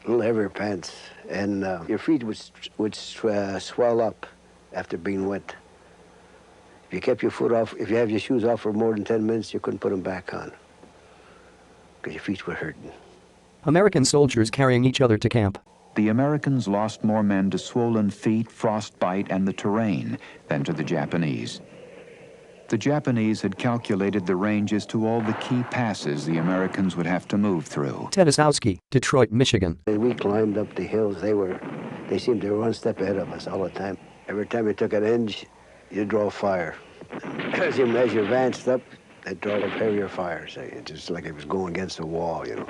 a little heavier pants, and your feet would swell up after being wet. If you kept your foot off, if you have your shoes off for more than 10 minutes, you couldn't put them back on because your feet were hurting. American soldiers carrying each other to camp. The Americans lost more men to swollen feet, frostbite, and the terrain than to the Japanese. The Japanese had calculated the ranges to all the key passes the Americans would have to move through. Tedesowski, Detroit, Michigan. As we climbed up the hills, they seemed to be one step ahead of us all the time. Every time you took an inch, you draw fire. As you advanced up, They'd draw up heavier fires. It's just like it was going against a wall, you know.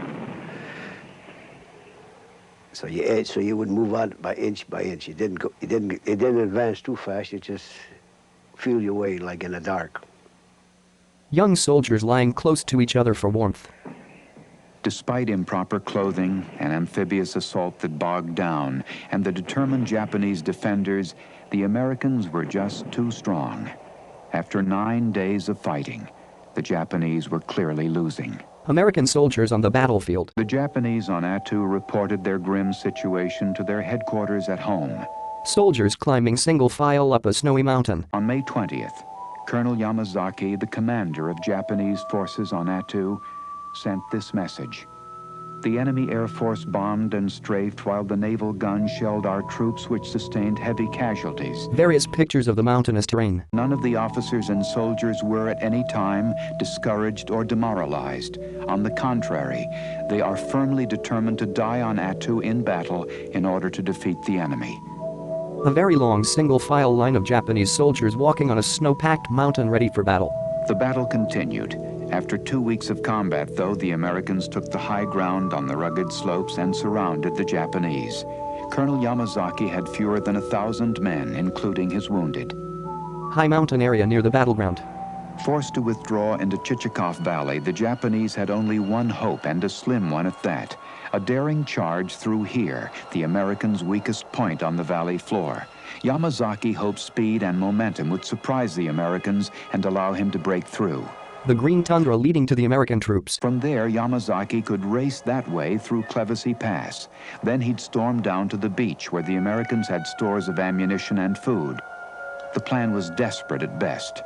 So you would move on by inch by inch. It didn't advance too fast. You just feel your way like in the dark. Young soldiers lying close to each other for warmth. Despite improper clothing, an amphibious assault that bogged down, and the determined Japanese defenders, the Americans were just too strong. After 9 days of fighting, the Japanese were clearly losing. American soldiers on the battlefield. The Japanese on Attu reported their grim situation to their headquarters at home. Soldiers climbing single file up a snowy mountain. On May 20th, Colonel Yamazaki, the commander of Japanese forces on Attu, sent this message. The enemy Air Force bombed and strafed while the naval guns shelled our troops, which sustained heavy casualties. Various pictures of the mountainous terrain. None of the officers and soldiers were at any time discouraged or demoralized. On the contrary, they are firmly determined to die on Attu in battle in order to defeat the enemy. A very long single-file line of Japanese soldiers walking on a snow-packed mountain ready for battle. The battle continued. After 2 weeks of combat, though, the Americans took the high ground on the rugged slopes and surrounded the Japanese. Colonel Yamazaki had fewer than 1,000 men, including his wounded. High mountain area near the battleground. Forced to withdraw into Chichikov Valley, the Japanese had only one hope, and a slim one at that. A daring charge through here, the Americans' weakest point on the valley floor. Yamazaki hoped speed and momentum would surprise the Americans and allow him to break through. The green tundra leading to the American troops. From there, Yamazaki could race that way through Clevisy Pass. Then he'd storm down to the beach where the Americans had stores of ammunition and food. The plan was desperate at best.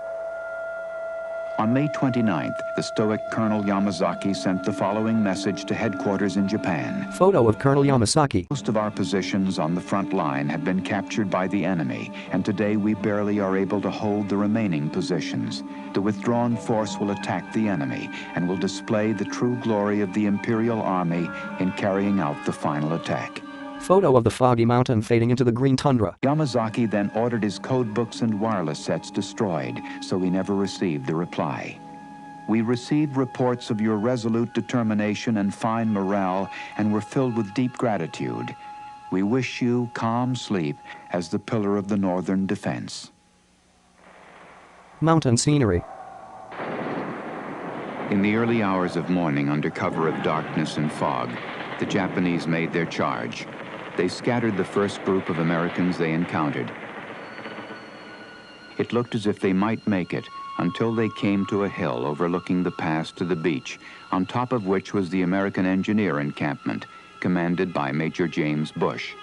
On May 29th, the stoic Colonel Yamazaki sent the following message to headquarters in Japan. Photo of Colonel Yamazaki. Most of our positions on the front line have been captured by the enemy, and today we barely are able to hold the remaining positions. The withdrawn force will attack the enemy and will display the true glory of the Imperial Army in carrying out the final attack. Photo of the foggy mountain fading into the green tundra. Yamazaki then ordered his code books and wireless sets destroyed, so he never received the reply. We received reports of your resolute determination and fine morale and were filled with deep gratitude. We wish you calm sleep as the pillar of the northern defense. Mountain scenery. In the early hours of morning, under cover of darkness and fog, the Japanese made their charge. They scattered the first group of Americans they encountered. It looked as if they might make it until they came to a hill overlooking the pass to the beach, on top of which was the American engineer encampment, commanded by Major James Bush.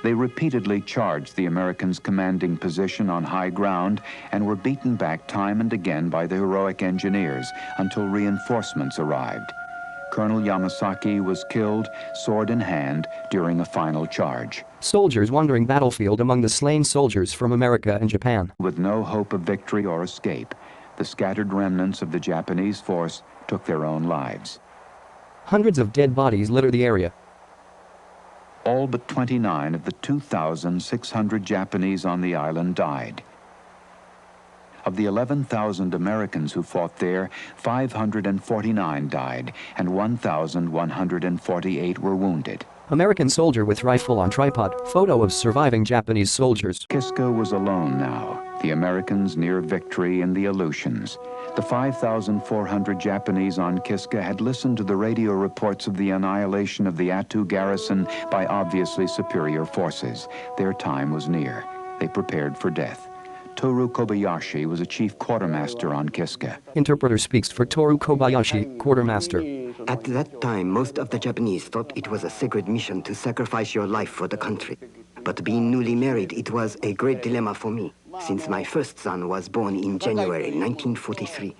They repeatedly charged the Americans' commanding position on high ground and were beaten back time and again by the heroic engineers until reinforcements arrived. Colonel Yamazaki was killed, sword in hand, during a final charge. Soldiers wandering battlefield among the slain soldiers from America and Japan. With no hope of victory or escape, the scattered remnants of the Japanese force took their own lives. Hundreds of dead bodies litter the area. All but 29 of the 2,600 Japanese on the island died. Of the 11,000 Americans who fought there, 549 died, and 1,148 were wounded. American soldier with rifle on tripod. Photo of surviving Japanese soldiers. Kiska was alone now, the Americans near victory in the Aleutians. The 5,400 Japanese on Kiska had listened to the radio reports of the annihilation of the Attu garrison by obviously superior forces. Their time was near. They prepared for death. Toru Kobayashi was a chief quartermaster on Kiska. Interpreter speaks for Toru Kobayashi, quartermaster. At that time, most of the Japanese thought it was a sacred mission to sacrifice your life for the country. But being newly married, it was a great dilemma for me, since my first son was born in January 1943.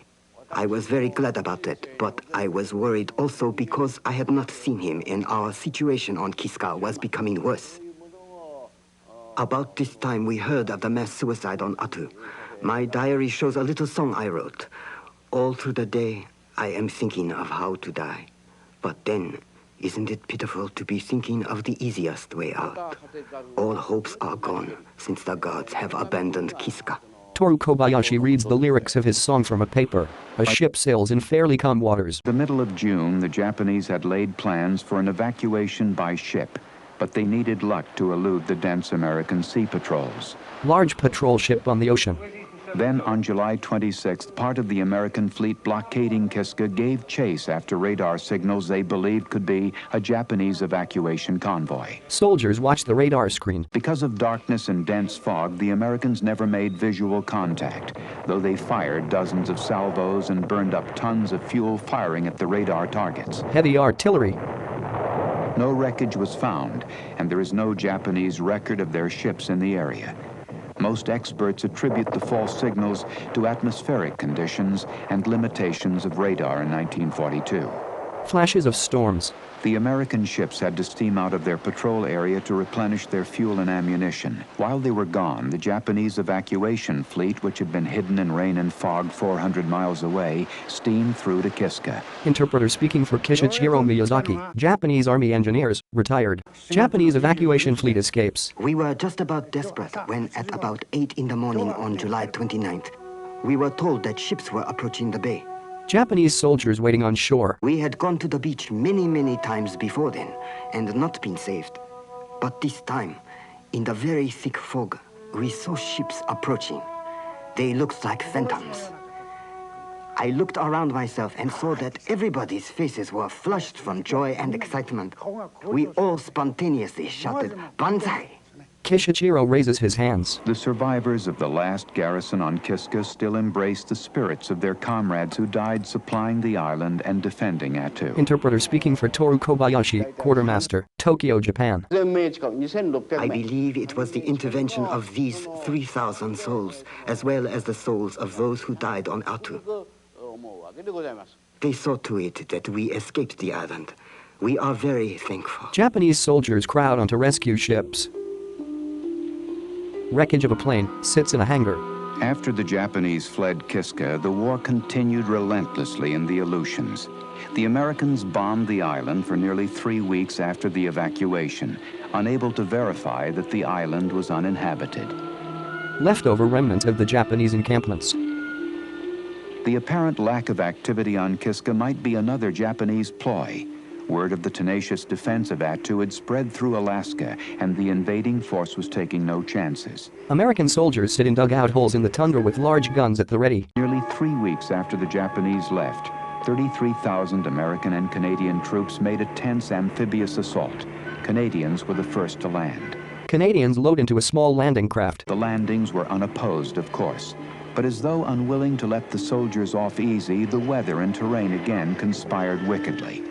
I was very glad about that, but I was worried also because I had not seen him and our situation on Kiska was becoming worse. About this time, we heard of the mass suicide on Attu. My diary shows a little song I wrote. All through the day, I am thinking of how to die. But then, isn't it pitiful to be thinking of the easiest way out? All hopes are gone, since the gods have abandoned Kiska. Toru Kobayashi reads the lyrics of his song from a paper. A ship sails in fairly calm waters. The middle of June, the Japanese had laid plans for an evacuation by ship, but they needed luck to elude the dense American sea patrols. Large patrol ship on the ocean. Then, on July 26th, part of the American fleet blockading Kiska gave chase after radar signals they believed could be a Japanese evacuation convoy. Soldiers watched the radar screen. Because of darkness and dense fog, the Americans never made visual contact, though they fired dozens of salvos and burned up tons of fuel firing at the radar targets. Heavy artillery. No wreckage was found, and there is no Japanese record of their ships in the area. Most experts attribute the false signals to atmospheric conditions and limitations of radar in 1942. Flashes of storms. The American ships had to steam out of their patrol area to replenish their fuel and ammunition. While they were gone, the Japanese evacuation fleet, which had been hidden in rain and fog 400 miles away, steamed through to Kiska. Interpreter speaking for Kishichiro Miyazaki. Japanese Army engineers, retired. Japanese evacuation fleet escapes. We were just about desperate when at about 8 in the morning on July 29th, we were told that ships were approaching the bay. Japanese soldiers waiting on shore. We had gone to the beach many times before then and not been saved. But this time, in the very thick fog, we saw ships approaching. They looked like phantoms. I looked around myself and saw that everybody's faces were flushed from joy and excitement. We all spontaneously shouted, "Banzai!" Kishichiro raises his hands. The survivors of the last garrison on Kiska still embrace the spirits of their comrades who died supplying the island and defending Attu. Interpreter speaking for Toru Kobayashi, quartermaster, Tokyo, Japan. I believe it was the intervention of these 3,000 souls, as well as the souls of those who died on Attu. They saw to it that we escaped the island. We are very thankful. Japanese soldiers crowd onto rescue ships. Wreckage of a plane sits in a hangar. After the Japanese fled Kiska, the war continued relentlessly in the Aleutians. The Americans bombed the island for nearly 3 weeks after the evacuation, unable to verify that the island was uninhabited. Leftover remnants of the Japanese encampments. The apparent lack of activity on Kiska might be another Japanese ploy. Word of the tenacious defense of Attu had spread through Alaska, and the invading force was taking no chances. American soldiers sit in dugout holes in the tundra with large guns at the ready. Nearly 3 weeks after the Japanese left, 33,000 American and Canadian troops made a tense amphibious assault. Canadians were the first to land. Canadians load into a small landing craft. The landings were unopposed, of course. But as though unwilling to let the soldiers off easy, the weather and terrain again conspired wickedly.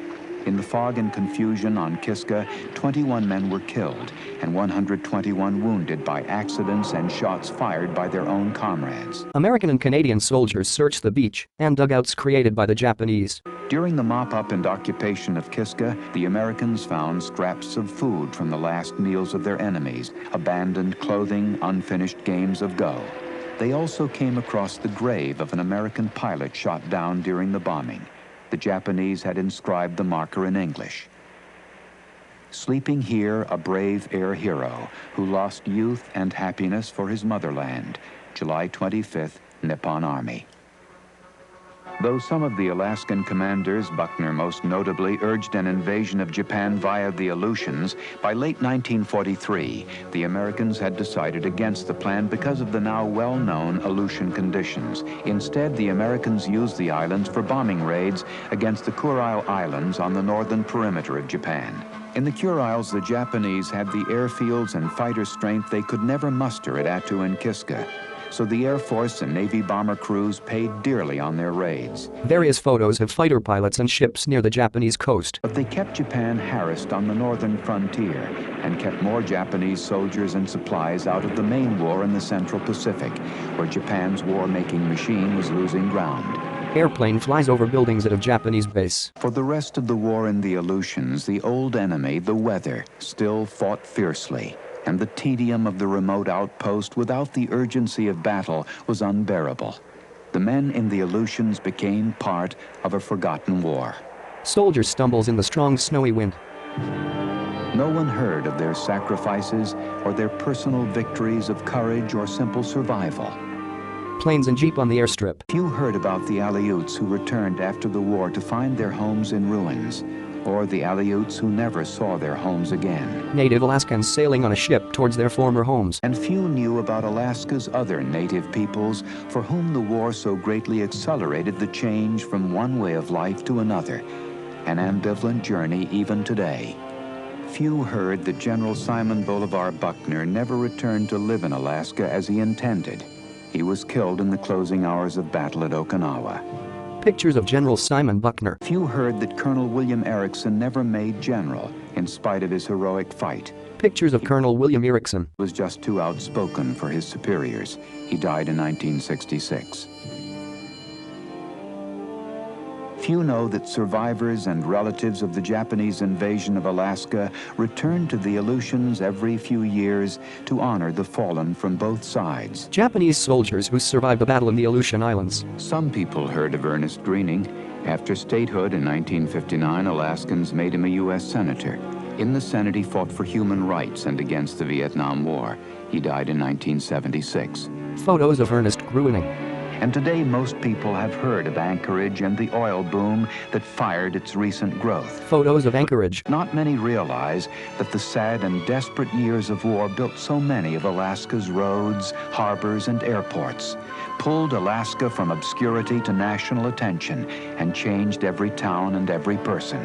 In the fog and confusion on Kiska, 21 men were killed and 121 wounded by accidents and shots fired by their own comrades. American and Canadian soldiers searched the beach and dugouts created by the Japanese. During the mop-up and occupation of Kiska, the Americans found scraps of food from the last meals of their enemies, abandoned clothing, unfinished games of Go. They also came across the grave of an American pilot shot down during the bombing. The Japanese had inscribed the marker in English. Sleeping here, a brave air hero who lost youth and happiness for his motherland. July 25th, Nippon Army. Though some of the Alaskan commanders, Buckner most notably, urged an invasion of Japan via the Aleutians, by late 1943, the Americans had decided against the plan because of the now well-known Aleutian conditions. Instead, the Americans used the islands for bombing raids against the Kurile Islands on the northern perimeter of Japan. In the Kuriles, the Japanese had the airfields and fighter strength they could never muster at Attu and Kiska. So the Air Force and Navy bomber crews paid dearly on their raids. Various photos of fighter pilots and ships near the Japanese coast. But they kept Japan harassed on the northern frontier and kept more Japanese soldiers and supplies out of the main war in the Central Pacific, where Japan's war-making machine was losing ground. Airplane flies over buildings at a Japanese base. For the rest of the war in the Aleutians, the old enemy, the weather, still fought fiercely. And the tedium of the remote outpost without the urgency of battle was unbearable. The men in the Aleutians became part of a forgotten war. Soldier stumbles in the strong snowy wind. No one heard of their sacrifices or their personal victories of courage or simple survival. planes and jeep on the airstrip. Few heard about the Aleuts who returned after the war to find their homes in ruins, or the Aleuts who never saw their homes again. Native Alaskans sailing on a ship towards their former homes. And few knew about Alaska's other native peoples for whom the war so greatly accelerated the change from one way of life to another, an ambivalent journey even today. Few heard that General Simon Bolivar Buckner never returned to live in Alaska as he intended. He was killed in the closing hours of battle at Okinawa. Pictures of General Simon Buckner. Few heard that Colonel William Erickson never made general, in spite of his heroic fight. Pictures of Colonel William Erickson. He was just too outspoken for his superiors. He died in 1966. Few know that survivors and relatives of the Japanese invasion of Alaska returned to the Aleutians every few years to honor the fallen from both sides. Japanese soldiers who survived the battle in the Aleutian Islands. Some people heard of Ernest Greening. After statehood in 1959, Alaskans made him a U.S. Senator. In the Senate, he fought for human rights and against the Vietnam War. He died in 1976. Photos of Ernest Gruening. And today, most people have heard of Anchorage and the oil boom that fired its recent growth. Photos of Anchorage. Not many realize that the sad and desperate years of war built so many of Alaska's roads, harbors, and airports, pulled Alaska from obscurity to national attention, and changed every town and every person.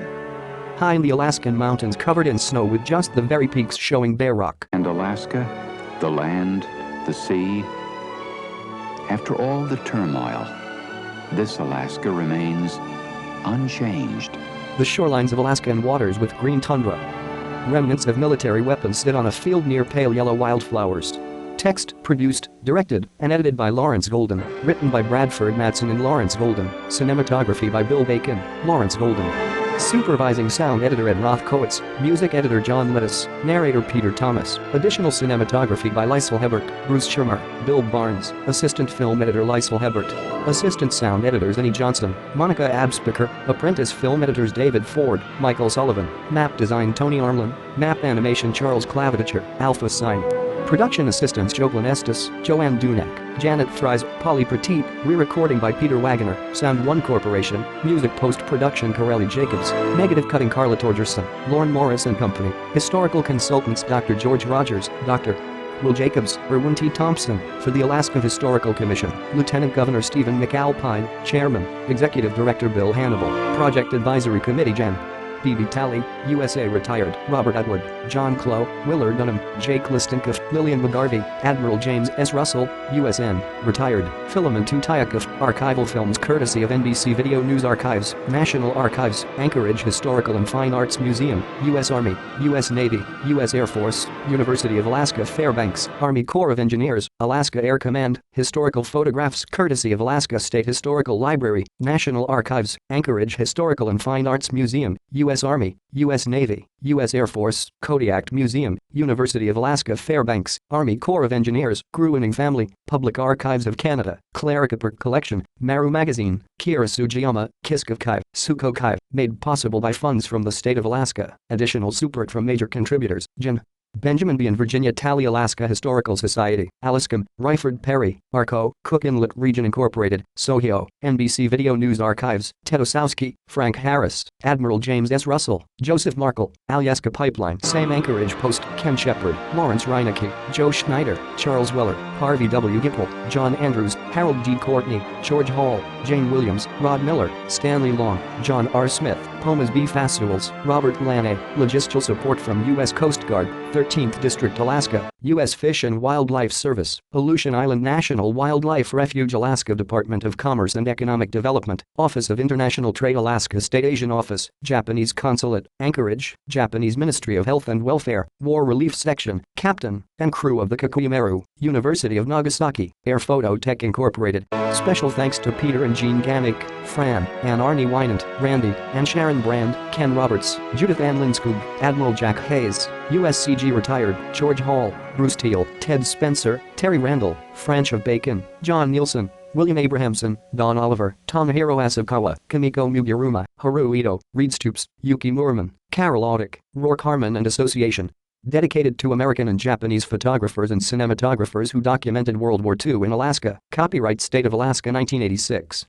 High in the Alaskan mountains covered in snow with just the very peaks showing bare rock. And Alaska, the land, the sea, after all the turmoil, this Alaska remains unchanged. The shorelines of Alaskan waters with green tundra. Remnants of military weapons sit on a field near pale yellow wildflowers. Text, produced, directed, and edited by Lawrence Golden. Written by Bradford Madsen and Lawrence Golden. Cinematography by Bill Bacon, Lawrence Golden. Supervising sound editor Ed Rothkowitz, music editor John Lettis, narrator Peter Thomas, additional cinematography by Lysel Hebert, Bruce Schirmer, Bill Barnes, assistant film editor Lysel Hebert, assistant sound editors Annie Johnson, Monica Abspecker, apprentice film editors David Ford, Michael Sullivan, map design Tony Armlin, map animation Charles Claviticher, Alpha Sign. Production assistants Jocelyn Estes, Joanne Dunek, Janet Fries, Polly Petit, re-recording by Peter Wagoner, Sound One Corporation, music post-production Corelli Jacobs, negative cutting Carla Torgerson, Lorne Morris and Company, historical consultants Dr. George Rogers, Dr. Will Jacobs, Erwin T. Thompson, for the Alaska Historical Commission, Lieutenant Governor Stephen McAlpine, Chairman, Executive Director Bill Hannibal, Project Advisory Committee Jan. B.B. Talley, USA retired, Robert Atwood, John Clough, Willard Dunham, Jake Listenkoff, Lillian McGarvey, Admiral James S. Russell, USN, retired, Philemon Tutayakov, archival films courtesy of NBC Video News Archives, National Archives, Anchorage Historical and Fine Arts Museum, U.S. Army, U.S. Navy, U.S. Air Force, University of Alaska Fairbanks, Army Corps of Engineers, Alaska Air Command, historical photographs courtesy of Alaska State Historical Library, National Archives, Anchorage Historical and Fine Arts Museum, U.S. Army, U.S. Navy, U.S. Air Force, Kodiak Museum, University of Alaska Fairbanks, Army Corps of Engineers, Gruening Family, Public Archives of Canada, Claricapur Collection, Maru Magazine, Kira Sugiyama, Kiskov Suko made possible by funds from the state of Alaska. Additional support from major contributors, Jen. Benjamin B. and Virginia Talley Alaska Historical Society, Alaskum, Ryford Perry, Arco, Cook Inlet Region Incorporated, Sohio, NBC Video News Archives, Ted Osowski, Frank Harris, Admiral James S. Russell, Joseph Markle, Alyeska Pipeline, Same Anchorage Post, Ken Shepard, Lawrence Reinecke, Joe Schneider, Charles Weller, Harvey W. Gipple, John Andrews, Harold D. Courtney, George Hall, Jane Williams, Rod Miller, Stanley Long, John R. Smith, Pomas B. Fastuels, Robert Laney, logistical support from U.S. Coast Guard, 13th District Alaska, U.S. Fish and Wildlife Service, Aleutian Island National Wildlife Refuge Alaska Department of Commerce and Economic Development, Office of International Trade Alaska State Asian Office, Japanese Consulate, Anchorage, Japanese Ministry of Health and Welfare, War Relief Section, Captain and crew of the Kikuimeru, University of Nagasaki, Air Photo Tech Incorporated. Special thanks to Peter and Jean Gamick, Fran and Arnie Wynant, Randy and Sharon Brand, Ken Roberts, Judith Ann Linskog, Admiral Jack Hayes, USCG retired, George Hall, Bruce Teal, Ted Spencer, Terry Randall, Franch of Bacon, John Nielsen, William Abrahamson, Don Oliver, Tomohiro Asakawa, Kamiko Mugiruma, Haru Ito, Reed Stoops, Yuki Moorman, Carol Audick, Rourke Harmon and Association. dedicated to American and Japanese photographers and cinematographers who documented World War II in Alaska. Copyright State of Alaska 1986.